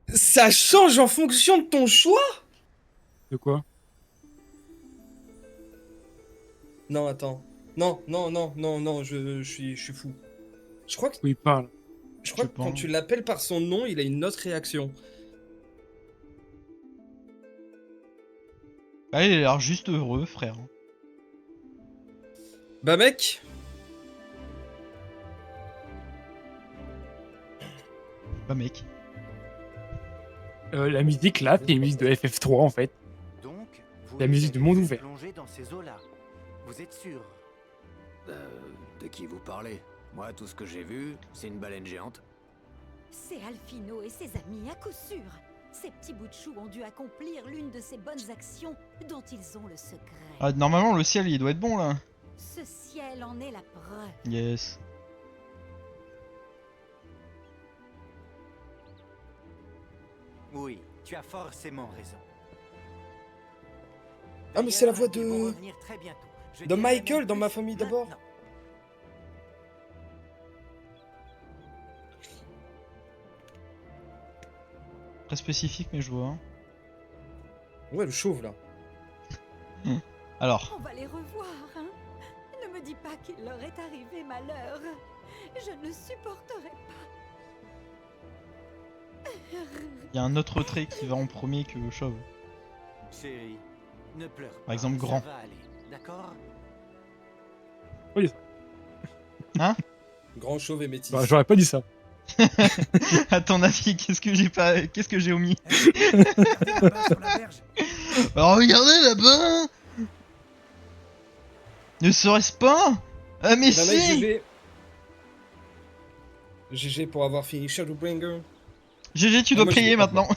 Ça change en fonction de ton choix? De quoi? Non, attends. Non, je suis fou. Je crois que, Oui, parle. je crois Je que quand pense. tu l'appelles par son nom, il a une autre réaction. Bah, il a l'air juste heureux, frère. Bah mec, Bah, mec. La musique là, c'est une musique de FF3 en fait. Donc, vous La musique du monde ouvert. plongé dans ces eaux-là. Vous êtes sûr? De qui vous parlez? Moi, tout ce que j'ai vu, c'est une baleine géante. C'est Alphino et ses amis, à coup sûr. Ces petits bouts de chou ont dû accomplir l'une de ces bonnes actions dont ils ont le secret. Ah, normalement, le ciel, il doit être bon, là. Ce ciel en est la preuve. Yes. Oui, tu as forcément raison. Ah, mais c'est la voix D'ailleurs, ils vont de... revenir très bientôt. Je de dirais Michael même dans Ma plus famille d'abord. maintenant. Très spécifique, mais je vois. Hein. Ouais, le chauve là. Alors. On va les revoir, hein. Ne me dis pas qu'il leur est arrivé malheur. Je ne le supporterai pas. Il y a un autre trait qui va en premier que chauve. Chérie, ne pleure pas. Par exemple, grand. Ça va aller, d'accord? Oui. Hein? Grand chauve et métis. Bah, j'aurais pas dit ça. À ton avis, qu'est-ce que j'ai omis? Là-bas, sur la berge. Oh, regardez là-bas! Ne serait-ce pas? Ah mais Bah, mec, si! GG. GG pour avoir fini Shadowbringer. GG, tu Ah, dois moi, j'y payer vais pas, maintenant.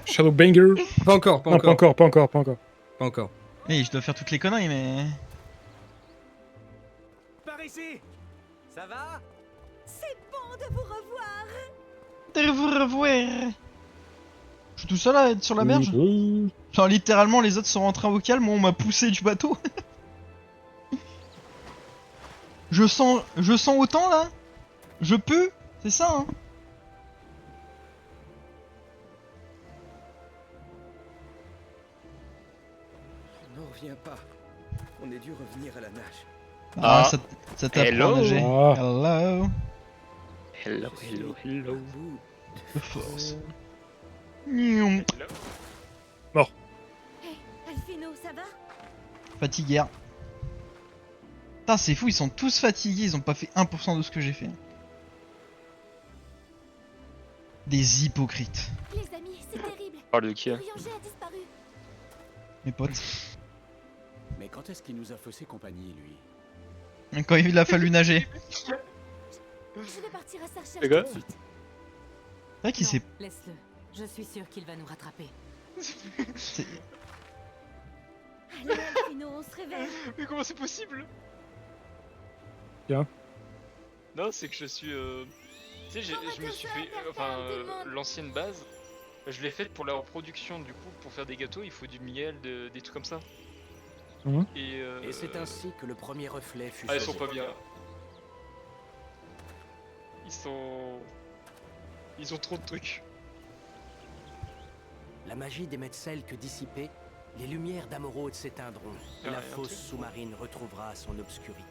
Shadowbanger. Pas encore, pas Non, pas encore. encore, pas encore, pas encore. Pas encore. Oui, je dois faire toutes les conneries, mais... Par ici. Ça va? C'est bon de vous revoir. De vous revoir. Je suis tout seul à être sur la berge? Mmh. Genre littéralement les autres sont rentrés au calme, moi on m'a poussé du bateau. Je sens autant là? Je peux? C'est ça hein? On n'en revient pas. On est dû revenir à la nage. Ah, ça t'apprend à hello. nager. Ah. Hello. Hello, hello, hello. De force. Nioum. Hé, Alphino, ça va? Fatigué. Putain, c'est fou, ils sont tous fatigués, ils ont pas fait 1% de ce que j'ai fait. Des hypocrites. Les amis, c'est terrible. Parle de qui hein? Urianger a disparu. Mes potes. Mais quand est-ce qu'il nous a faussé compagnie, lui? Quand il a fallu nager. Je vais partir à sa recherche Les gars tout de suite. C'est vrai qu'il Non, s'est... laisse-le. Je suis sûre qu'il va nous rattraper. c'est- Allez, Alphino, on se réveille. Mais comment c'est possible? Tiens. Non, c'est que je suis. Tu sais, je me suis fait. Enfin, l'ancienne base, je l'ai faite pour la reproduction, du coup, pour faire des gâteaux, il faut du miel, des trucs comme ça. Mhm. Et c'est ainsi que le premier reflet fut Ah, ils choisi. sont pas bien. Ils ont trop de trucs. La magie des Metzel que dissipée, les lumières d'Amorode s'éteindront et Ah, la et un fosse truc. sous-marine retrouvera son obscurité.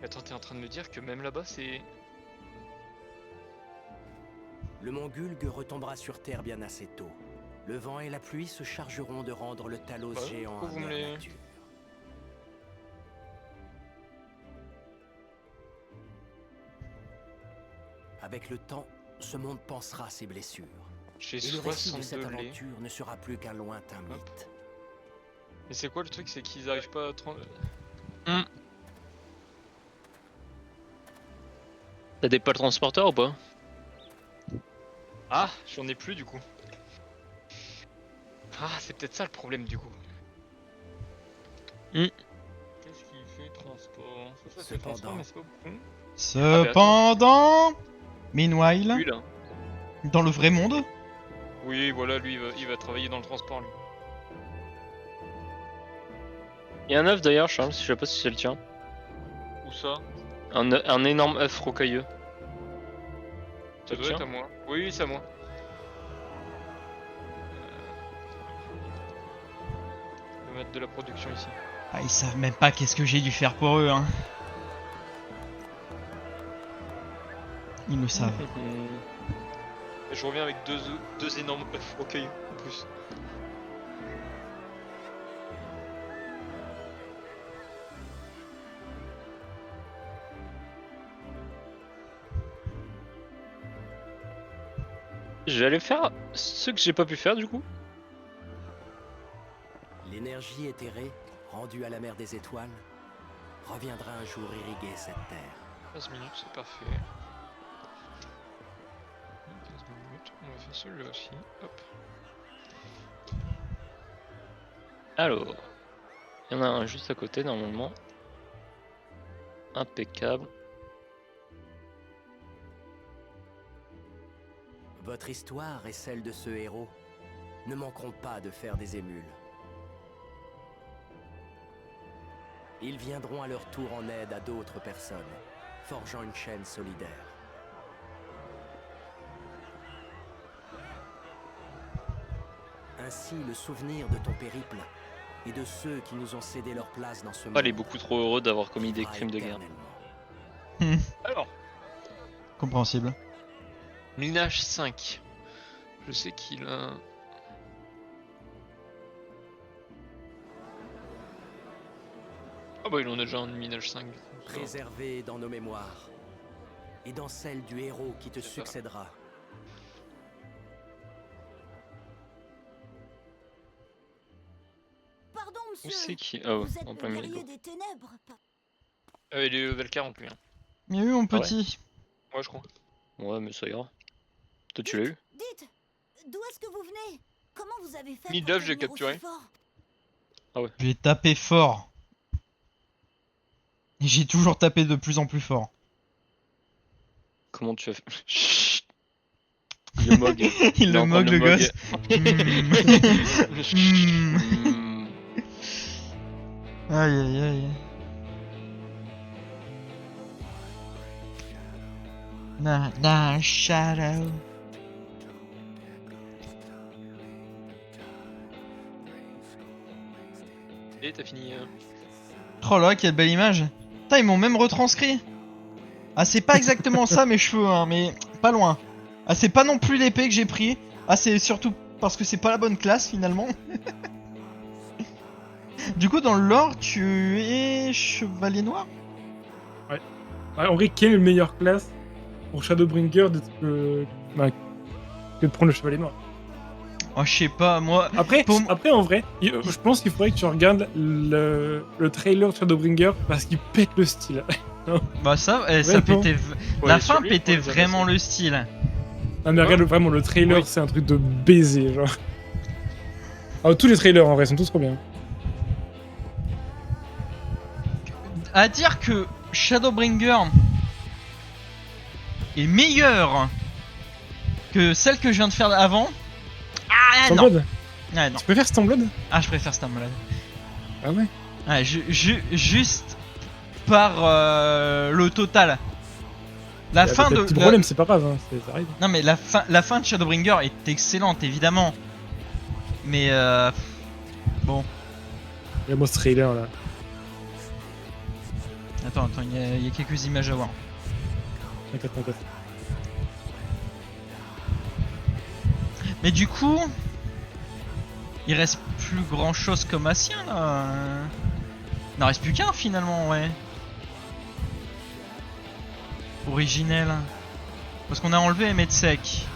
Attends, t'es en train de me dire que même là-bas, c'est. Le mont Gulg retombera sur Terre bien assez tôt. Le vent et la pluie se chargeront de rendre le Talos Bah, géant pourquoi à vous me mère les- nature. Avec le temps, ce monde pansera ses blessures. J'ai Et le récit de 62 cette lait. aventure ne sera plus qu'un lointain Hop. mythe. Mais c'est quoi le truc? C'est qu'ils arrivent pas à. T'as des pales transporteurs ou pas? Ah, j'en ai plus du coup. Ah, c'est peut-être ça le problème du coup. Qu'est-ce qu'il fait transport? Ça fait transport, Cependant. mais c'est pas beaucoup. Cependant... Lui Meanwhile, là. dans le vrai monde, Oui, voilà, lui il va travailler dans le transport lui. Il y a un œuf d'ailleurs, Charles, je sais pas si c'est le tien. Où ça? Un énorme œuf rocailleux. Ça C'est le doit être tien? à moi. Oui, c'est à moi. Je vais mettre de la production ici. ah, ils savent même pas qu'est-ce que j'ai dû faire pour eux hein. Ils le savent. Et je reviens avec deux énormes œufs rocailleux en plus. J'allais faire ce que j'ai pas pu faire du coup. L'énergie éthérée, rendue à la mer des étoiles, reviendra un jour irriguer cette terre. 15 minutes, c'est parfait. 15 minutes, on va faire celui-là aussi. Hop. Alors, il y en a un juste à côté normalement. Impeccable. Votre histoire et celle de ce héros ne manqueront pas de faire des émules. Ils viendront à leur tour en aide à d'autres personnes, forgeant une chaîne solidaire. Ainsi, le souvenir de ton périple et de ceux qui nous ont cédé leur place dans ce monde. Ah, il est beaucoup trop heureux d'avoir commis des vivra crimes de guerre. éternellement. Alors, Compréhensible. minage 5. Je sais qu'il a... Ah bah il en a déjà un de minage 5. Préservé dans nos mémoires et dans celle du héros qui te succédera. Pardon, Où monsieur. c'est qu'il... Ah ouais, Vous êtes en plein le milieu. guerrier des ténèbres. Il est level 40 lui. Hein. Mais oui, mon Ah ouais. petit. Ouais, je crois. Ouais, mais ça ira. Toi, tu l'as eu? Dites, d'où est-ce que vous venez? Comment vous avez fait Mid pour love, j'ai devenir capturé. aussi fort? Ah ouais. J'ai tapé fort. Et j'ai toujours tapé de plus en plus fort. Comment tu as fait? Chut. Le mog. Il le est en train moque de le mog. gosse. Hmm. Aïe aïe aïe. Na shadow. Et t'as fini... Oh là, quelle belle image. Putain, ils m'ont même retranscrit. Ah, c'est pas exactement ça mes cheveux, hein, mais pas loin. Ah, c'est pas non plus l'épée que j'ai pris. Ah, c'est surtout parce que c'est pas la bonne classe finalement. Du coup, dans le lore, tu es chevalier noir? Ouais, en vrai, quelle est la meilleure classe pour Shadowbringer que de prendre le chevalier noir? Oh, je sais pas, moi. Après, en vrai, je pense qu'il faudrait que tu regardes le trailer de Shadowbringer parce qu'il pète le style. Bah, ça, ça Vraiment. pétait. La fin pétait vraiment le style. Ah, mais regarde vraiment, le trailer, c'est un truc de baiser, genre. Ah, tous les trailers en vrai sont tous trop bien. À dire que Shadowbringer est meilleure que celle que je viens de faire avant. Ah non. Stormblood? Ah, non. Tu préfères Stormblood? Ah, je préfère Stormblood. Ah ouais? Ouais, juste par le total. La fin de. Petit problème, c'est pas grave, hein, ça arrive. Non, mais la fin de Shadowbringer est excellente, évidemment. Mais bon. Regarde-moi ce trailer là. Attends, il y a quelques images à voir. T'inquiète. Mais du coup, il reste plus grand chose comme Assien là. Il n'en reste plus qu'un finalement, ouais. Originel. Parce qu'on a enlevé Metsek.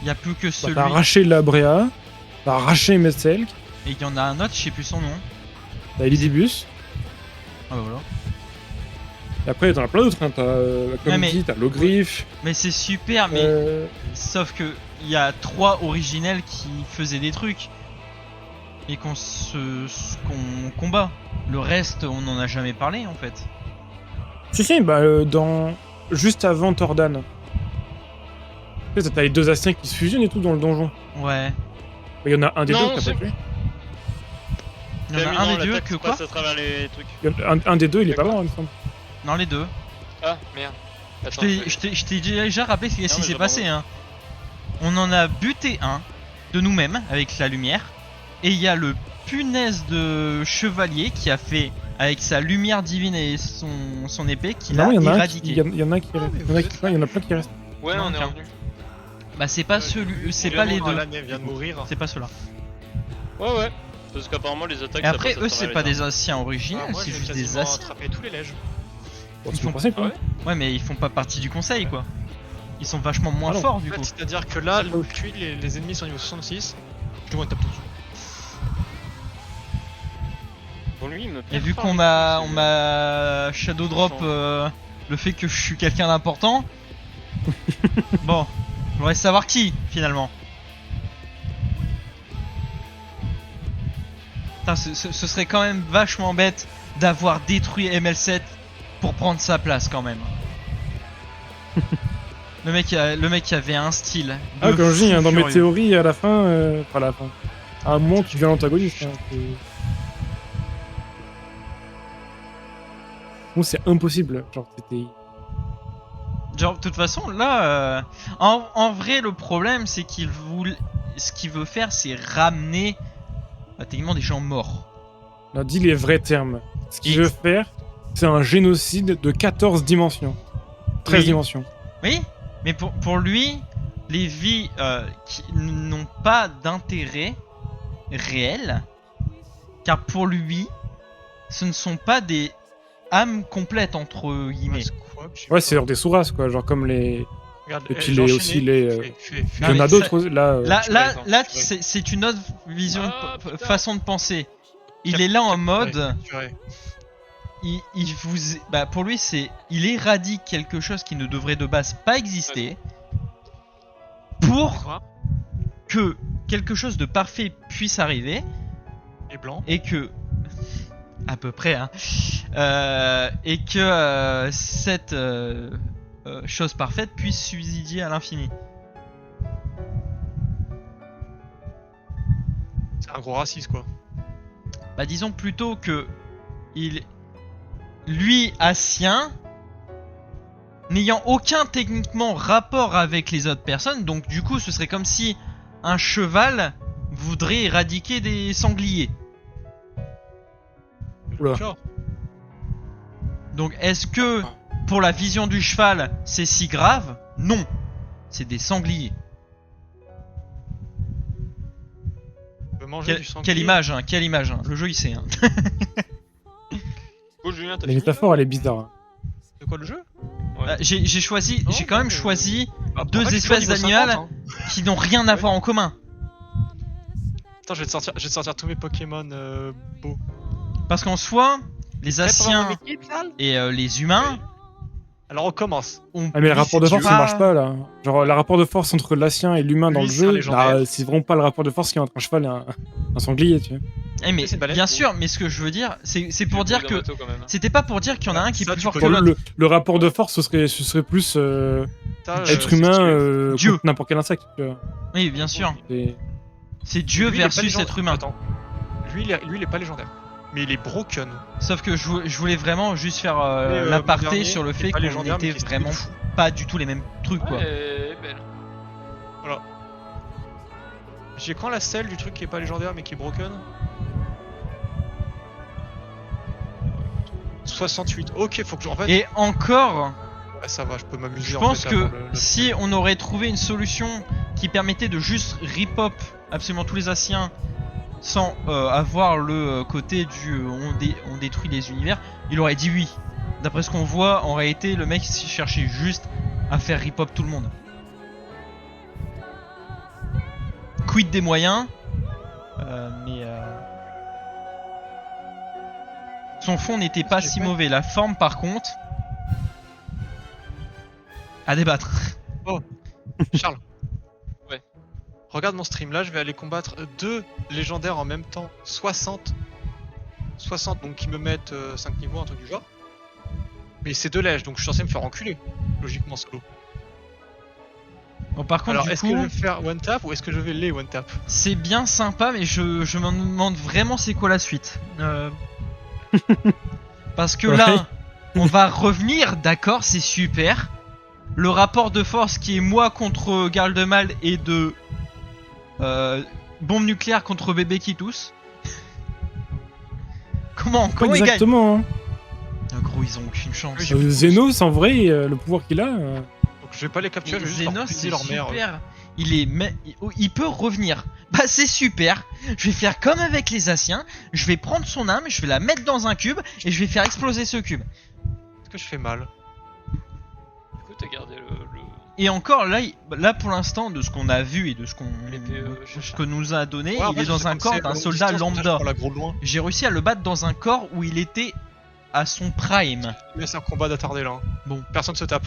Il n'y a plus que celui. T'as arraché la Brea, t'as arraché Metzelk. Et il y en a un autre, je sais plus son nom. T'as Elidibus. Ah bah voilà. Et après, t'en as plein d'autres, hein. T'as la Community, t'as Logrif. Mais c'est super, mais. Sauf que il y a 3 originels qui faisaient des trucs. Et qu'on combat. Le reste, on n'en a jamais parlé en fait. Si, bah, juste avant Tordan. Tu sais, t'as les deux Astiens qui se fusionnent et tout dans le donjon. Ouais. Il y en a un des Non, deux que t'as pas tué. Il y en a un des deux que quoi? à travers les trucs. Un des deux, il est pas mort, il me semble. Non, les deux. Ah, merde. Attends, Je t'ai déjà rappelé ce qui mais s'est j'ai passé. pas Hein. On en a buté un de nous-mêmes avec la lumière. Et il y a le punaise de chevalier qui a fait avec sa lumière divine et son épée qui l'a éradiqué. Il y en a qui restent. Il y en a plein qui restent. Ouais, on est revenu. Bah c'est pas celui, c'est pas les deux. Alan vient de mourir. C'est pas ceux-là. Ouais. Parce qu'apparemment, les attaques. Et après, ça passe à eux, c'est travers pas les des anciens originels, moi, c'est j'ai juste des quasiment anciens. attrapé tous les lèges. Ils font pensé, quoi. Ouais, mais ils font pas partie du conseil, quoi. Ils sont vachement moins forts, du En fait, coup. c'est-à-dire que là, les ennemis sont niveau 66. Je dois taper tout dessus. Bon, lui, il me Et vu qu'on m'a shadow drop le fait que je suis quelqu'un d'important. Bon, je voudrais savoir qui, finalement. Putain, ce serait quand même vachement bête d'avoir détruit ML7 pour prendre sa place, quand même. Le mec avait un style. Ah, comme je dis, hein, dans mes furieux. théories, à la fin, enfin à la fin, à un moment, tu deviens l'antagoniste. Hein, bon, c'est impossible. Genre, c'était. Genre, de toute façon, là, en vrai, le problème, c'est ce qu'il veut faire, c'est ramener techniquement des gens morts. On dit les vrais termes. Ce qu'il veut faire, c'est un génocide de 14 dimensions. 13 Oui. dimensions. Oui, mais pour lui, les vies qui n'ont pas d'intérêt réel, car pour lui, ce ne sont pas des âmes complètes entre guillemets. Ouais, c'est genre des sous-races, quoi, genre comme les. Regarde, Et puis j'ai les, enchaîné. aussi les. Fais- Il y en a d'autres là. Là, c'est une autre vision, façon de penser. Il est là en mode. Il vous, bah pour lui c'est, il éradique quelque chose qui ne devrait de base pas exister pour que quelque chose de parfait puisse arriver et que à peu près hein, et que cette chose parfaite puisse subsidier à l'infini. C'est un gros raciste quoi. Bah disons plutôt que lui, Assien, n'ayant aucun techniquement rapport avec les autres personnes, donc du coup ce serait comme si un cheval voudrait éradiquer des sangliers. Oula. Donc est-ce que pour la vision du cheval c'est si grave? Non, c'est des sangliers. Quelle image, hein, quelle image, hein. Le jeu il sait. Hein. Oh, Julien, t'as La fini, métaphore, elle est bizarre. Hein. De quoi le jeu? J'ai choisi, j'ai quand même choisi en deux fait, espèces c'est niveau d'animaux 50, qui n'ont rien à voir en commun. Attends, je vais te sortir tous mes Pokémon beaux. Parce qu'en soi, les Assiens et les humains. Alors on commence. Ah mais le rapport de force ça marche pas là. Genre le rapport de force entre l'Assien et l'humain dans le jeu, c'est vraiment pas le rapport de force qui est entre un cheval et un sanglier, tu vois. Eh mais bien sûr, mais ce que je veux dire, c'est pour dire que c'était pas pour dire qu'il y en a un qui est plus fort que l'autre. Le rapport de force, ce serait plus être humain Dieu, contre n'importe quel insecte. Tu vois. Oui, bien sûr. C'est Dieu Lui, versus être humain. Attends. Lui, il est pas légendaire. Mais il est broken. Sauf que je voulais vraiment juste faire l'aparté sur le fait qu'on était vraiment pas du tout les mêmes trucs quoi. Belle. Voilà. J'ai quand la selle du truc qui est pas légendaire mais qui est broken. 68. Ok, faut que je. En fait... Et encore. Ouais, ça va, je peux m'amuser. Je pense que si on aurait trouvé une solution qui permettait de juste rip-hop absolument tous les Assiens sans avoir le côté du on détruit les univers, il aurait dit oui. D'après ce qu'on voit, en réalité, le mec cherchait juste à faire rip-hop tout le monde. Quid des moyens, mais son fond n'était pas si mauvais. La forme, par contre, à débattre. Oh, Charles. Ouais. Regarde mon stream là, je vais aller combattre 2 légendaires en même temps. 60, donc qui me mettent 5 niveaux, un truc du genre. Mais c'est 2 lèges, donc je suis censé me faire enculer, logiquement solo. Bon, par contre, alors est-ce que je vais faire one tap ou est-ce que je vais les one tap? C'est bien sympa, mais je me demande vraiment c'est quoi la suite. Parce que là, on va revenir, d'accord, c'est super. Le rapport de force qui est moi contre Gardemal et de bombe nucléaire contre bébé qui tousse. Comment ils gagnent? Exactement. Hein. Ah, gros, ils ont aucune chance. Xenos, en vrai, le pouvoir qu'il a. Donc je vais pas les capturer, je vais juste leur briser leur mère. Super. Il peut revenir. Bah c'est super. Je vais faire comme avec les Assiens. Je vais prendre son âme, je vais la mettre dans un cube et je vais faire exploser ce cube. Est-ce que je fais mal? Du coup, t'as gardé le... Et encore là pour l'instant de ce qu'on a vu et de ce que nous a donné, il est dans un corps d'un soldat lambda. J'ai réussi à le battre dans un corps où il était à son prime. Mais c'est un combat d'attardé là. Hein. Bon, personne se tape.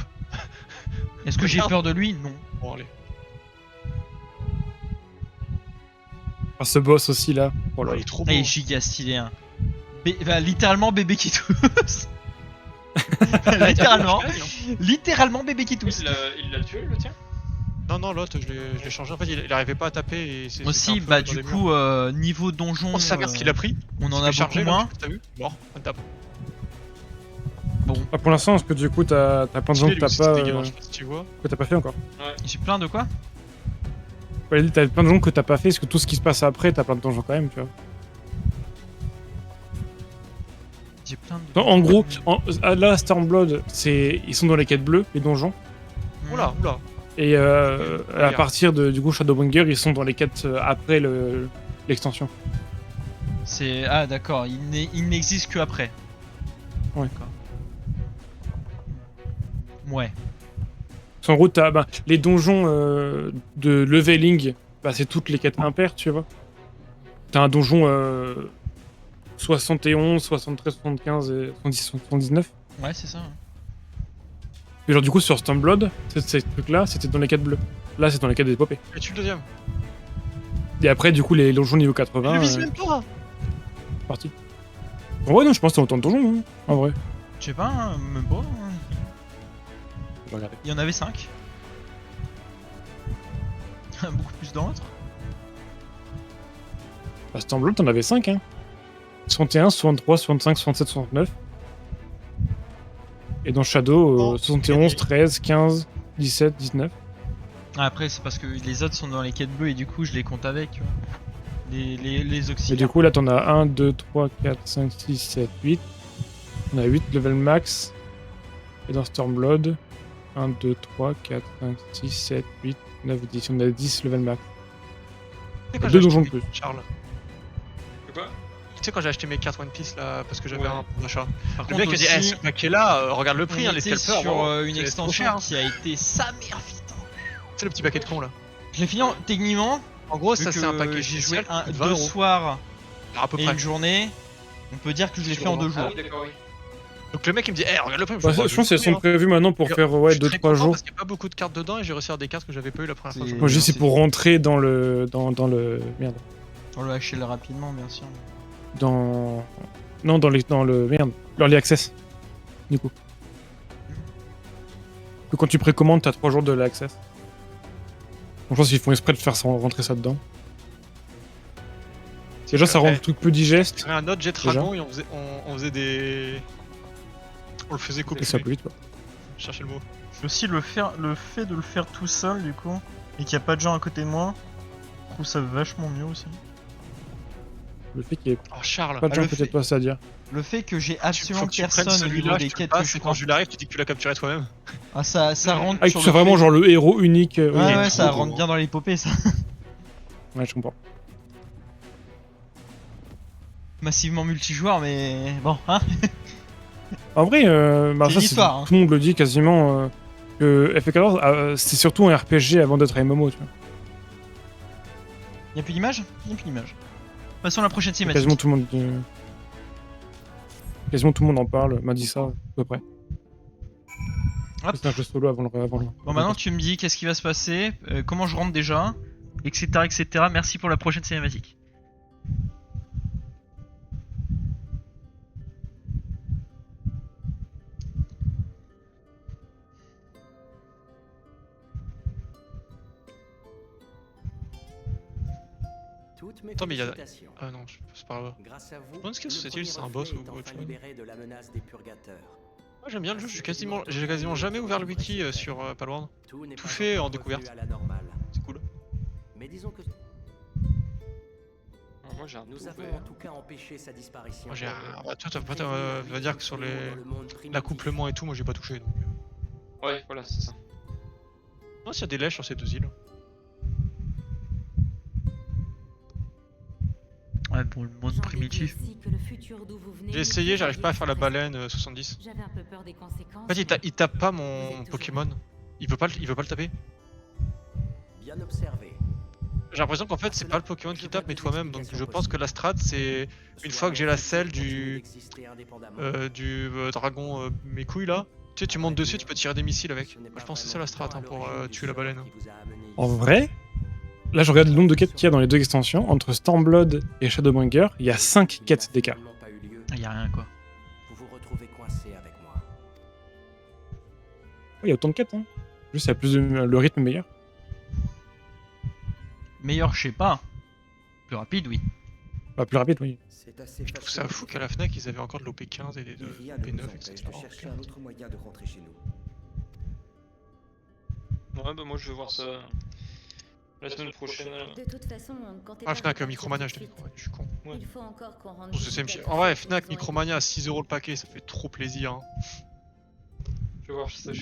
Est-ce que j'ai peur de lui? Non. Bon allez. Ah, ce boss aussi là. Oh là, il est trop beau. Il est giga stylé. Hein. Littéralement bébé qui tousse. littéralement bébé qui tousse. Il l'a tué le tien? Non, l'autre je l'ai changé. En fait, il arrivait pas à taper. Et c'est aussi, bah du coup, niveau donjon. On s'avère ce qu'il a pris. On en a beaucoup moins. T'as vu? Mort, on tape. Bon. Ah, pour l'instant, parce que du coup, t'as plein de gens que t'as pas. Que t'as pas fait encore. Ouais. J'ai plein de quoi? Ouais, t'as plein de gens que t'as pas fait, parce que tout ce qui se passe après, t'as plein de donjons quand même, tu vois. J'ai plein de... En gros, là, Stormblood, ils sont dans les quêtes bleues, les donjons. Oula. Et à partir de du coup Shadowbringer, ils sont dans les quêtes après l'extension. C'est ah d'accord, il n'existe que après. Ouais. D'accord. Ouais. En gros, t'as les donjons de leveling, c'est toutes les quêtes impaires, tu vois. T'as un donjon 71, 73, 75 et 70, 79. Ouais, c'est ça. Et genre, du coup, sur Stormblood, ces trucs-là, c'était dans les quêtes bleues. Là, c'est dans les quêtes d'épopée. Et tu le deuxième. Et après, du coup, les donjons niveau 80. Je vise même pas. Parti. En vrai, non, je pense que t'as autant de donjons, hein, en vrai. Je sais pas, hein, même pas. Hein. Je vais regarder. Il y en avait 5. Beaucoup plus dans l'autre. Stormblood, t'en avais 5, hein. 61, 63, 65, 67, 69. Et dans Shadow, 71, 13, 15, 17, 19. Après, c'est parce que les autres sont dans les quêtes bleues et du coup, je les compte avec. Tu vois. Les Et auxiliaires. du coup, là, t'en as 1, 2, 3, 4, 5, 6, 7, 8. On a 8 level max. Et dans Stormblood, 1, 2, 3, 4, 5, 6, 7, 8, 9, 10. On a 10 level max. Tu sais quand 2 j'ai donjons de acheté plus. Charles. Quoi? Tu sais quand j'ai acheté mes cartes One Piece là, parce que j'avais un bon d'achat. Par Le contre, mec a dit, aussi, ce mec qui est là, regarde le prix, on hein, les était scalpers. sur bon, une c'est trop extension cher, hein. qui a été sa mère putain. C'est le petit paquet de con là. Je l'ai fini techniquement. En gros, ça vu c'est un que paquet j'ai spécial joué qui coûte 20 2 €. soirs À peu et près. une journée. On peut dire que je l'ai fait en 2 jours. Ah oui, d'accord, oui. Donc le mec il me dit, regarde le prix. Je pense qu'elles sont prévues maintenant pour faire 2-3 jours. Parce qu'il n'y a pas beaucoup de cartes dedans et j'ai réussi à avoir des cartes que j'avais pas eu la première fois. que je Moi, je dis jouais. c'est pour rentrer dans le. Dans le. Merde. On le HL rapidement, bien sûr. Dans. Non, dans le. Merde. L'Early Access. Du coup. Que quand tu précommandes, t'as 3 jours de l'Access. Donc, je pense qu'ils font exprès de faire rentrer ça dedans. Déjà, ça rend le truc plus digeste. J'avais un autre Jet Dragon et on faisait des. On le faisait couper. Et ça plus vite, quoi. Cherchez le mot. Aussi le fait de le faire tout seul du coup et qu'il n'y a pas de gens à côté de moi, je trouve ça vachement mieux aussi. Le fait qu'il y ait Oh Charles, pas de gens le peut-être fait- pas ça à dire. Le fait que j'ai faut absolument que tu prennes personne au niveau celui-là, des je te le quêtes que passe, je et quand je l'arrive, tu dis que tu l'as capturé toi-même. Ah ça rentre Ah, sur c'est le vraiment fait- genre le héros unique. Ouais, oui. ouais, ça rentre bien dans l'épopée ça. Ouais, je comprends. Massivement multijoueur mais bon hein. En vrai, C'est ça, une histoire, hein. tout le monde le dit quasiment que FF14, c'est surtout un RPG avant d'être un MMO, tu vois. Y'a plus d'image? Y'a plus d'image. Passons à la prochaine cinématique. Quasiment tout le monde quasiment tout le monde en parle, m'a dit ça à peu près. Hop. C'est un jeu solo avant le. Bon maintenant tu me dis qu'est-ce qui va se passer, comment je rentre déjà, etc etc. Merci pour la prochaine cinématique. Toutes mes Attends, mais il y a. félicitations. Ah non, c'est pas grave. Grâce à vous, Je me demande ce que le c'est-il, c'est un boss premier ou reflet autre est chose. enfin libéré de la menace des purgateurs. Moi j'aime bien le jeu, j'ai quasiment jamais ouvert le wiki sur Palworld. Tout n'est Tout pas fait en encore découverte. revenu à la normale. C'est cool. Mais disons que Moi j'ai un nous tout avons ouvert. en tout cas empêché sa disparition. Moi j'ai un. Toi, tu vas dire que sur l'accouplement et tout, moi j'ai pas touché. Donc. Ouais, voilà, c'est ça. Non, s'il y a des lèches sur ces deux îles. Ouais pour le monde primitif. J'ai essayé, j'arrive pas à faire la baleine 70. J'avais un peu peur des conséquences. En fait, il tape pas mon Pokémon. Il veut pas le taper. Bien observé. J'ai l'impression qu'en fait, c'est pas le Pokémon qui tape, mais toi-même. Donc je pense que la strat, c'est une fois que j'ai la selle du dragon mes couilles là. Tu sais, tu montes dessus, tu peux tirer des missiles avec. Je pense que c'est ça la strat hein, pour tuer la baleine. En vrai, là je regarde le nombre de quêtes qu'il y a dans les deux extensions. Entre Stormblood et Shadowbringer, il y a 5 quêtes d'écart. Il y a rien quoi. Vous vous retrouvez coincé avec moi. Il y a autant de quêtes, hein. Juste, il y a plus de... le rythme est meilleur. Meilleur je sais pas. Plus rapide oui. Bah, plus rapide, oui. C'est assez Je trouve ça fou qu'à la Fnac ils avaient encore de l'OP15 et des Rien ne nous P9 empêche etc. de chercher un autre moyen de rentrer chez nous. Ouais, bah moi je vais voir ça la semaine prochaine. De toute façon, on comptait Ah, pas Fnac repartir Micromania, tout je de dis. suite. Ouais, je suis con. Il faut encore qu'on rentre. En vrai, Fnac Micromania à 6 € le paquet, ça fait trop plaisir. Hein. Je vais voir ça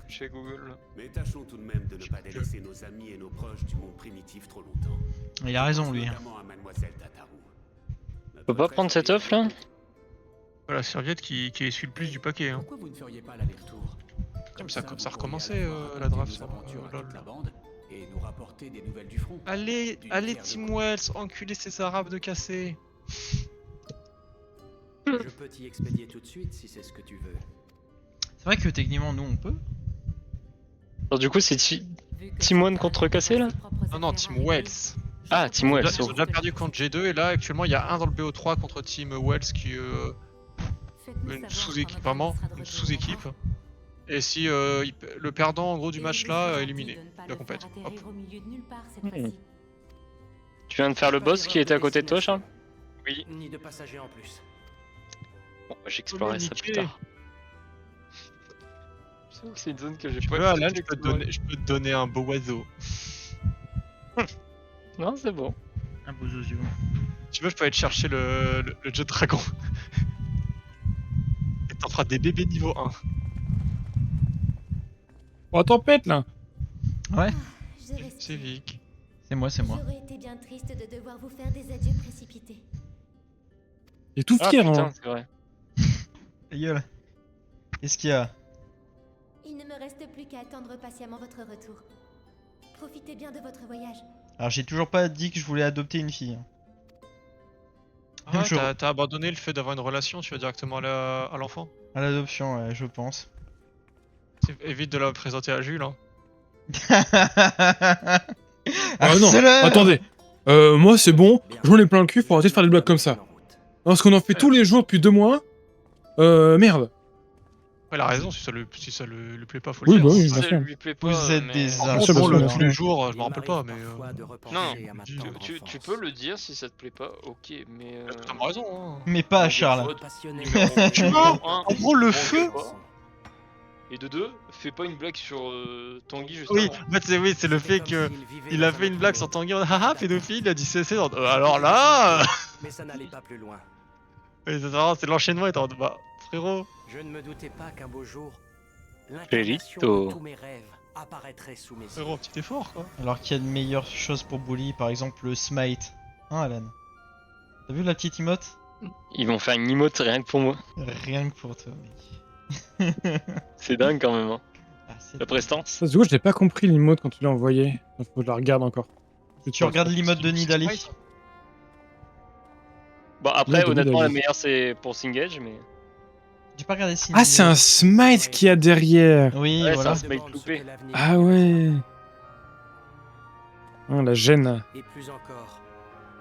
chez Google. Là. Mais tâchons tout de même de ne pas délaisser nos amis et nos proches du monde primitif trop longtemps. Il a raison lui. Notamment à Mademoiselle Tatarou. On peut pas prendre cette offre là? Voilà, serviette qui essuie le plus du paquet. Hein. Pourquoi vous ne feriez pas l'aller-retour? Comme ça a recommencé la draft. Nous aventure à toute la bande et nous rapporter des nouvelles du front. Allez, allez Tim Wells, enculez ces arabes de cassé. Je peux t'y expédier tout de suite si c'est ce que tu veux. C'est vrai que techniquement nous on peut. Alors du coup c'est Timon contre Cassé là? Non, Tim Wells. Ah, Tim Wells. Ils ont déjà perdu contre G2 et là actuellement il y a un dans le BO3 contre Tim Wells qui une sous-équipe. Et si le perdant en gros du match là éliminé la compète. Hop. Tu viens de faire le boss qui était à côté de toi, Charles? Oui. Ni de passagers en plus. Bon, j'explorerai ça plus tard. C'est une zone que j'ai Tu pas veux Alan, je peux te donner un beau oiseau. Non, c'est bon. Un beau zozo. Tu veux, je peux aller te chercher le jeu dragon. Et t'en feras des bébés niveau 1. Oh, tempête là! Ouais. C'est Vic. C'est moi. J'aurais été bien triste de devoir vous faire des adieux précipités. Et tout fier, hein! C'est vrai. Ta gueule. Qu'est-ce qu'il y a? Il ne me reste plus qu'à attendre patiemment votre retour. Profitez bien de votre voyage. Alors j'ai toujours pas dit que je voulais adopter une fille. Ah ouais, t'as abandonné le fait d'avoir une relation, tu vas directement à l'enfant? À l'adoption, ouais, je pense. Évite de la présenter à Jules. Hein. Ah non, attendez. Moi c'est bon, j'en ai plein le cul, faut arrêter de faire des blagues comme ça. Parce qu'on en fait tous les jours depuis 2 mois. Merde. Ouais, il a raison, si ça le plaît pas, faut Oui, le dire. bah oui, Si bien ça sûr. lui plaît pas, Vous êtes mais- des En sûr, bon, bien le sûr. tous les jours, je me rappelle pas, mais. Non, tu peux le dire si ça te plaît pas, ok, mais. T'as raison, hein. Mais pas à Charles. Tu vois, en gros, le feu. Et de deux, fais pas une blague sur Tanguy juste Oui, avant. en fait, c'est le fait que il a fait une blague sur Tanguy en haha pédophile, il a dit CC. Alors là. Mais ça n'allait pas plus loin. C'est l'enchaînement, et t'es en mode, bah frérot. Je ne me doutais pas qu'un beau jour, l'incarnation Felito. de tous mes rêves apparaîtrait sous mes yeux. Frérot, petit effort quoi. Alors qu'il y a de meilleures choses pour bully, par exemple le smite. Hein Alan? T'as vu la petite emote? Ils vont faire une emote rien que pour moi. Rien que pour toi, mec. C'est dingue quand même. Hein. Ah, c'est La prestance. Ça, du coup, je n'ai pas compris l'emote quand tu l'as envoyé. Il faut que je la regarde encore. Tu regardes l'emote de Nidalee? Bon, après, Là, honnêtement, Nidalee. la meilleure c'est pour Singage, mais. J'ai pas regardé si. Ah, c'est un smite qu'il y a derrière. Oui, Ouais, voilà. c'est un smite loupé. Ah ouais. Oh, la gêne. Et plus encore,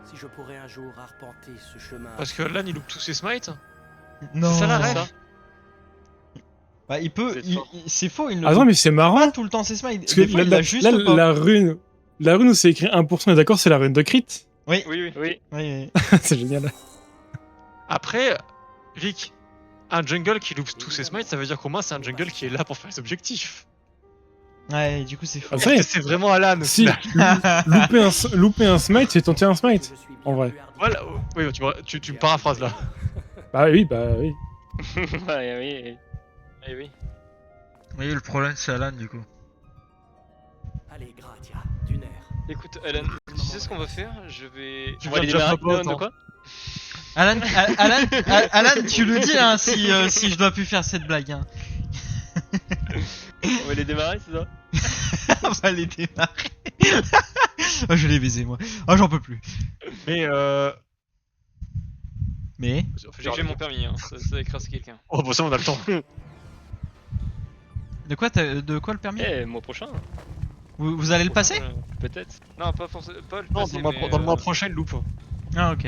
si je pourrais un jour arpenter ce chemin. Parce que là, il loupe tous ses smites. Non. C'est ça la C'est rêve. ça. Bah, il peut. C'est faux, il ne Attends, mais c'est marrant. pas tout le temps ses smites. Parce que Des fois, il a juste là, pas. la rune où c'est écrit 1%, on est d'accord, c'est la rune de crit. Oui, Oui. oui, oui. C'est génial. Après, Vic, un jungle qui loupe tous ses smites, ça veut dire qu'au moins c'est un jungle qui est là pour faire les objectifs. Ouais, du coup, c'est faux. Ah, ça y est. C'est vraiment Alan. Si, louper un smite, c'est tenter un smite. En vrai. Voilà, oui, tu me paraphrases là. Bah oui, bah oui. Ouais, oui. Eh oui. Oui, le problème, c'est Alan, du coup. Allez, Gratia, d'une air. Écoute, Alan, tu sais ce qu'on va faire? Je vais. Tu On va aller viens démarrer déjà pas de pote, quoi? Alan, tu le dis, hein, si je dois plus faire cette blague, hein. On va les démarrer, c'est ça? On va les démarrer. Oh, je l'ai baisé, moi. Oh, j'en peux plus. Mais Mais. J'ai mon permis, hein. Ça écrase quelqu'un. Oh, bon, ça, on a le temps. De quoi le permis? Eh, mois prochain. Vous allez le passer? Peut-être. Non, pas forcément. Pas le Non, passer, dans le mois prochain, il loupe. Ah, ok.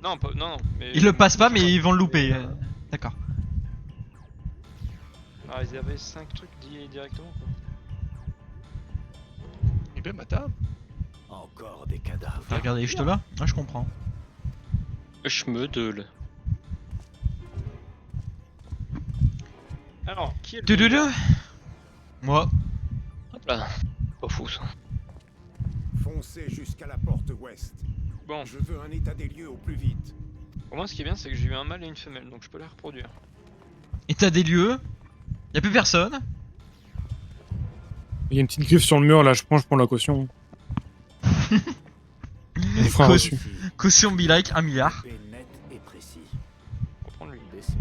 Non, non, mais. Ils le passent pas, mais ils vont le louper. D'accord. Ah, ils avaient 5 trucs directement quoi. Et bien, ma table. Encore des cadavres. Regardez, je te là. Ah, je comprends. Je me deule. Alors, qui est le. Tududu. Moi. Hop là. Pas fou ça. Foncez jusqu'à la porte ouest. Bon, Je veux un état des lieux au plus vite. pour moi, ce qui est bien, c'est que j'ai eu un mâle et une femelle, donc je peux les reproduire. Et t'as des lieux? Y'a plus personne. Il y a une petite griffe sur le mur là, je prends la caution. On fera un reçu. Caution be like 1 milliard. Net et précis. On va prendre lui. Baissez.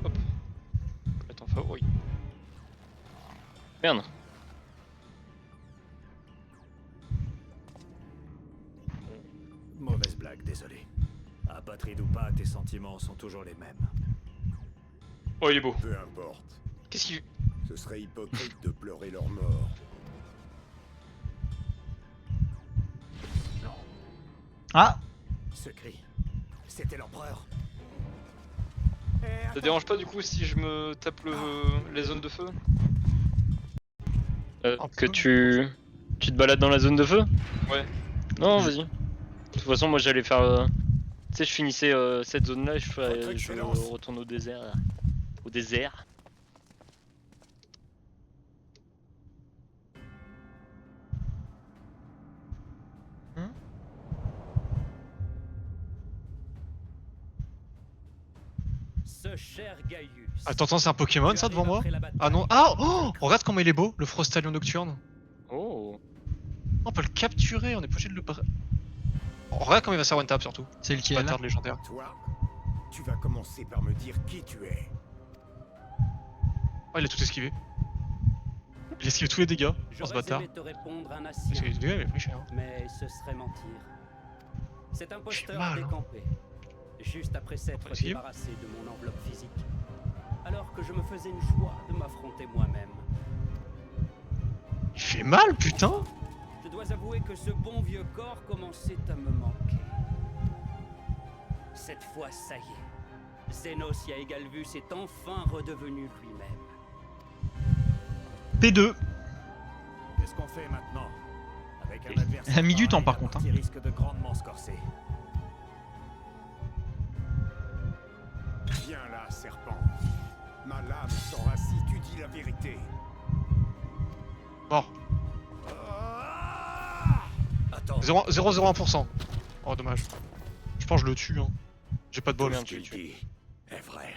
Hop. On va mettre en favori. Merde. Mauvaise blague, désolé. Apatride ou pas, tes sentiments sont toujours les mêmes. Oh, il est beau. Peu importe. Qu'est-ce qu'il... Ce serait hypocrite de pleurer leur mort. Ah. Ce cri, c'était l'empereur. Ça dérange pas du coup si je me tape les zones de feu? Que tu te balades dans la zone de feu? Ouais. Non, vas-y. De toute façon, moi j'allais faire... Tu sais, je finissais cette zone là et je retourne au désert. Là. Au désert. Ce cher Gaius. Attends, c'est un Pokémon ça devant moi? Ah non. Ah oh, regarde comment il est beau, le Frostalion nocturne. Oh. On peut le capturer, on est pas obligé de le... Oh, regarde comment il va se one tap surtout. C'est lequel? Bâtard légendaire. Toi, tu vas commencer par me dire qui tu es. Oh, il a tout esquivé. Il esquive tous les dégâts. Oh, ce bâtard. Te répondre un Parce que les dégâts, il est pris cher. Mais ce serait mentir. C'est un J'ai posteur mal, hein. décampé. Juste après s'être Esquive. débarrassé de mon enveloppe physique. Alors que je me faisais une joie de m'affronter moi-même. Il fait mal, putain. Je dois avouer que ce bon vieux corps commençait à me manquer. Cette fois, ça y est. Zénos Yaegalvus est enfin redevenu lui-même. P2. Qu'est-ce qu'on fait maintenant? Avec un adversaire Elle a mis du temps, par pareil, contre, hein. Qui risque de grandement se corser. Viens là, serpent. Ma lame saura si tu dis la vérité. Mort. Attends. 0,01%. Oh, dommage. Je pense que je le tue, hein. J'ai pas de bol. Tout ce qu'il dit est vrai.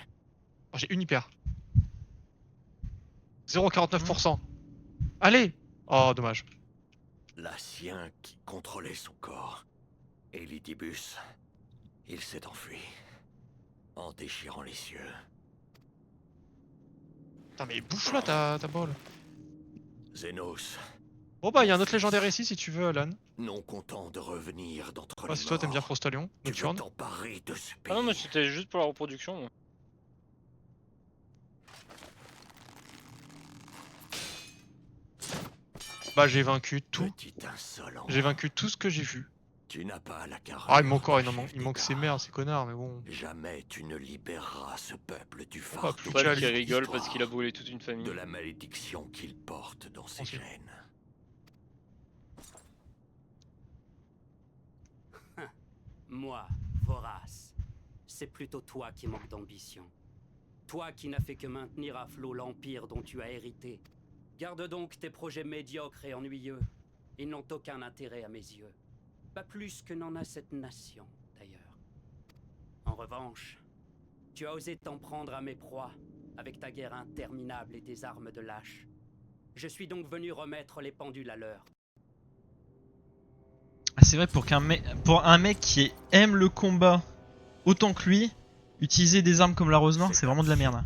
Oh, j'ai une hyper. 0,49%. Allez. Oh, dommage. L'Assien qui contrôlait son corps. Elidibus. Il s'est enfui. En déchirant les cieux. Putain, mais bouge-la ta bol. Zénos. Bon bah, il y a un autre légendaire ici si tu veux, Alan. Non content de revenir d'entre Ah, les si toi t'aimes bien morts, Frostalion, tu veux Nocturne. t'emparer de ce pays. Ah non, mais c'était juste pour la reproduction. Moi. Bah, j'ai vaincu tout. Petit insolent. J'ai vaincu tout ce que j'ai vu. Tu n'as pas la carrure. Ah, il manque encore énormément. Il manque ces merdes, ces connards, mais bon. Jamais tu ne libéreras ce peuple du Oh, fardeau. plus Pas calme. qui rigole parce qu'il a brûlé toute une famille. De la malédiction qu'il porte dans ses Ok. gènes. Moi, Vorace, c'est plutôt toi qui manques d'ambition. Toi qui n'as fait que maintenir à flot l'empire dont tu as hérité. Garde donc tes projets médiocres et ennuyeux. Ils n'ont aucun intérêt à mes yeux. Pas plus que n'en a cette nation, d'ailleurs. En revanche, tu as osé t'en prendre à mes proies, avec ta guerre interminable et tes armes de lâche. Je suis donc venu remettre les pendules à l'heure. Ah, c'est vrai, pour un mec qui aime le combat autant que lui, utiliser des armes comme la rose noire, c'est vraiment de la merde.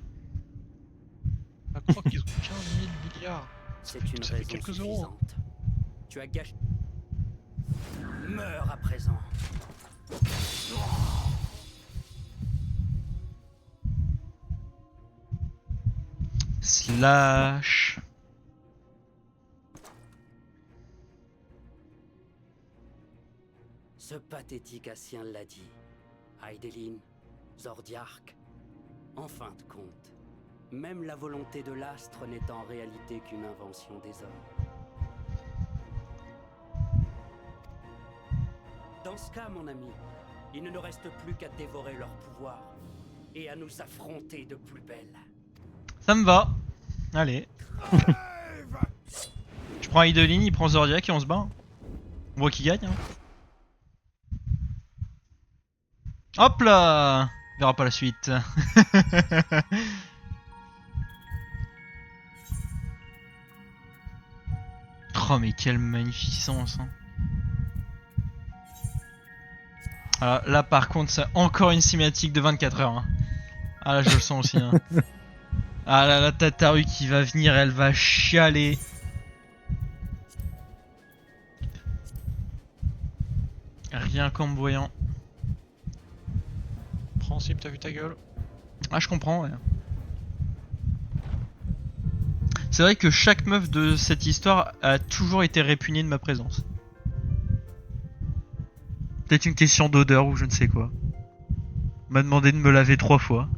Je crois qu'ils ont 15 000 milliards. C'est une Ça fait raison quelques euros. hein. suffisante. Tu as gâché... Meurs à présent. Slash. Ce pathétique Assien l'a dit. Hydelin, Zordiark. En fin de compte, même la volonté de l'astre n'est en réalité qu'une invention des hommes. Dans ce cas, mon ami, il ne nous reste plus qu'à dévorer leur pouvoir et à nous affronter de plus belle. Ça me va. Allez. Je prends Hydelin, il prend Zordiak et on se bat. On voit qui gagne. Hein. Hop là. On verra pas la suite. Oh mais quelle magnificence hein. Alors, là par contre c'est encore une cinématique de 24 heures hein. Ah là je le sens aussi hein. Ah là la Tataru qui va venir, elle va chialer. Rien qu'en me voyant. Principe, t'as vu ta gueule. Ah je comprends ouais. C'est vrai que chaque meuf de cette histoire a toujours été répugnée de ma présence. Peut-être une question d'odeur ou je ne sais quoi. On m'a demandé de me laver 3 fois.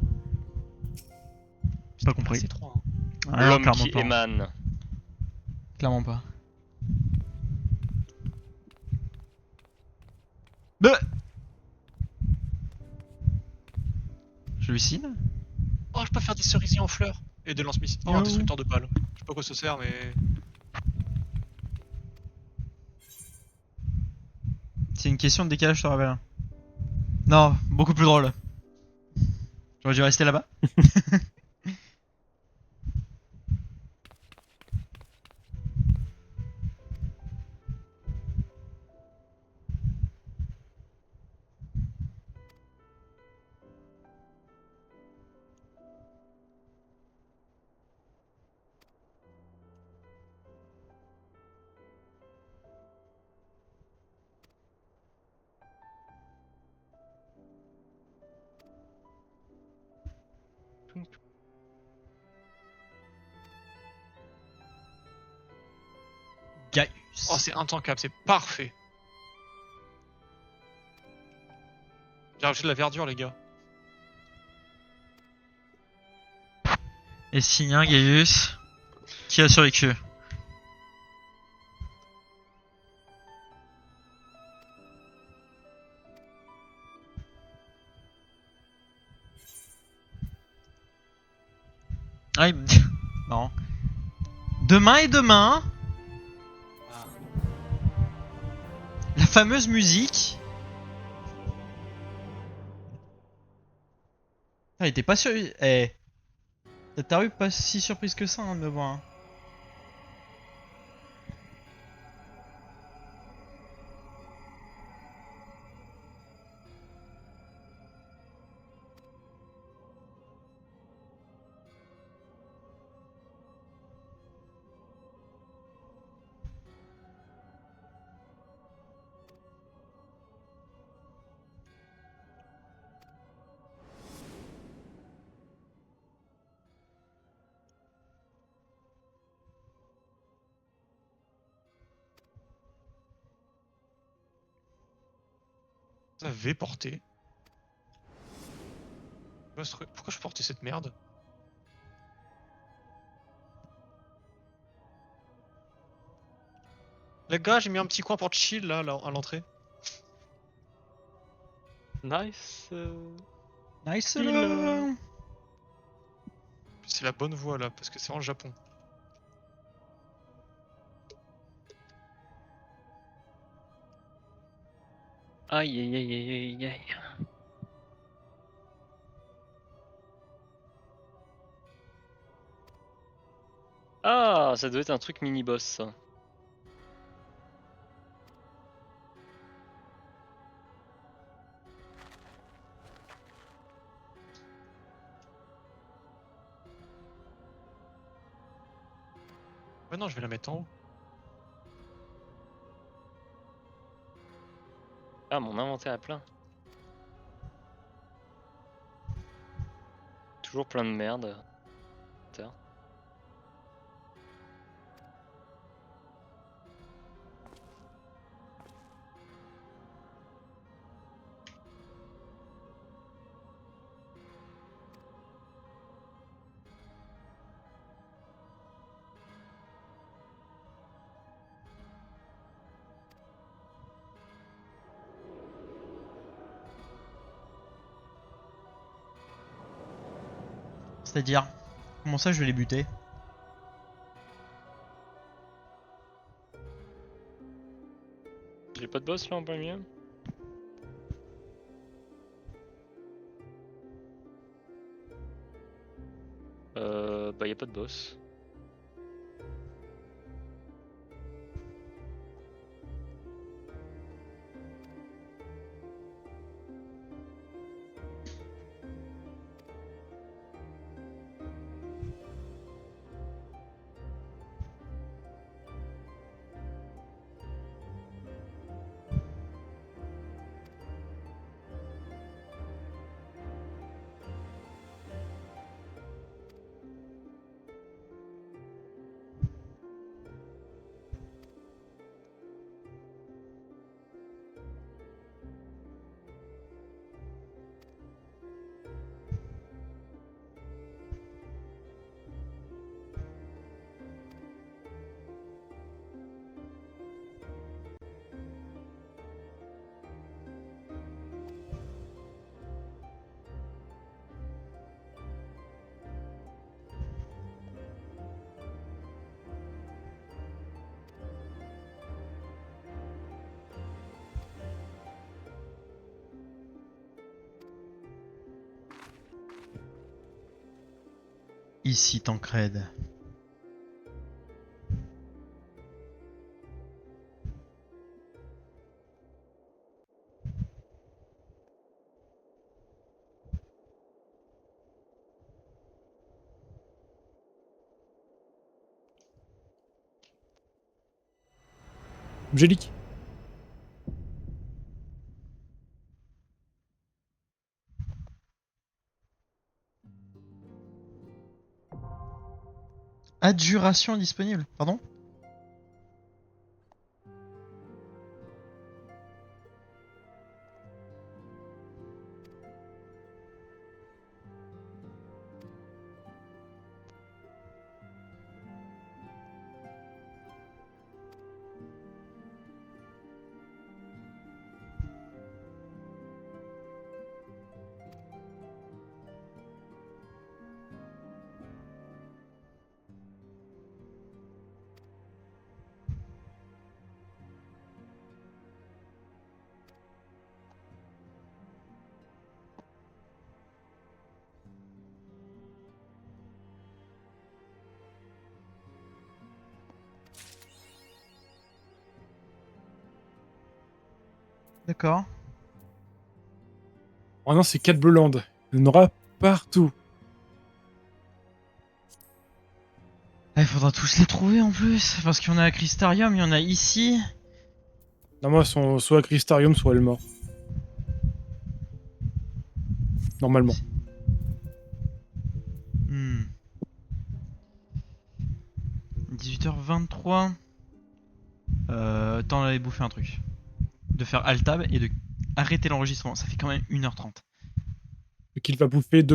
J'ai pas compris. C'est 3. Hein. Ah, non, L'homme clairement qui pas. émane. Clairement pas. Bah J'hallucine. Oh, je peux faire des cerisiers en fleurs. Et des lance-missiles. Oh, un destructeur de balles. Je sais pas à quoi ça sert, mais. C'est une question de décalage, je te rappelle. Non, beaucoup plus drôle. J'aurais dû rester là-bas. Gaius. Oh, c'est intankable, c'est parfait. J'ai rajouté de la verdure, les gars. Et Signin, Gaius. Qui a survécu? Ah, il me dit. Non. Demain et demain. La fameuse musique. Ah, il était pas sûr. Eh. T'as eu pas si surprise que ça hein, de me voir. Hein. Ça avait porté. Pourquoi je portais cette merde? Les gars, j'ai mis un petit coin pour chill là, à l'entrée. Nice. Nice Il, là. C'est la bonne voie là, parce que c'est en Japon. Aïe aïe aïe aïe aïe aïe. Ah, ça doit être un truc mini-boss ça. Ouais non, je vais la mettre en haut. Ah, mon inventaire est plein. Toujours plein de merde. Putain. C'est-à-dire, comment ça je vais les buter? J'ai pas de boss là en plein milieu. Bah y a pas de boss. ici, Tancred. Angélique. Adjuration disponible, pardon? D'accord. Oh non, c'est 4 Bleuland. Il y en aura partout. Il faudra tous les trouver en plus, parce qu'il y en a à Crystarium, il y en a ici. Non, moi, sont soit à Crystarium, soit Elmore. Normalement. 18h23. T'en avais bouffé un truc. De faire Altab et de arrêter l'enregistrement. Ça fait quand même 1h30. Qu'il va bouffer 2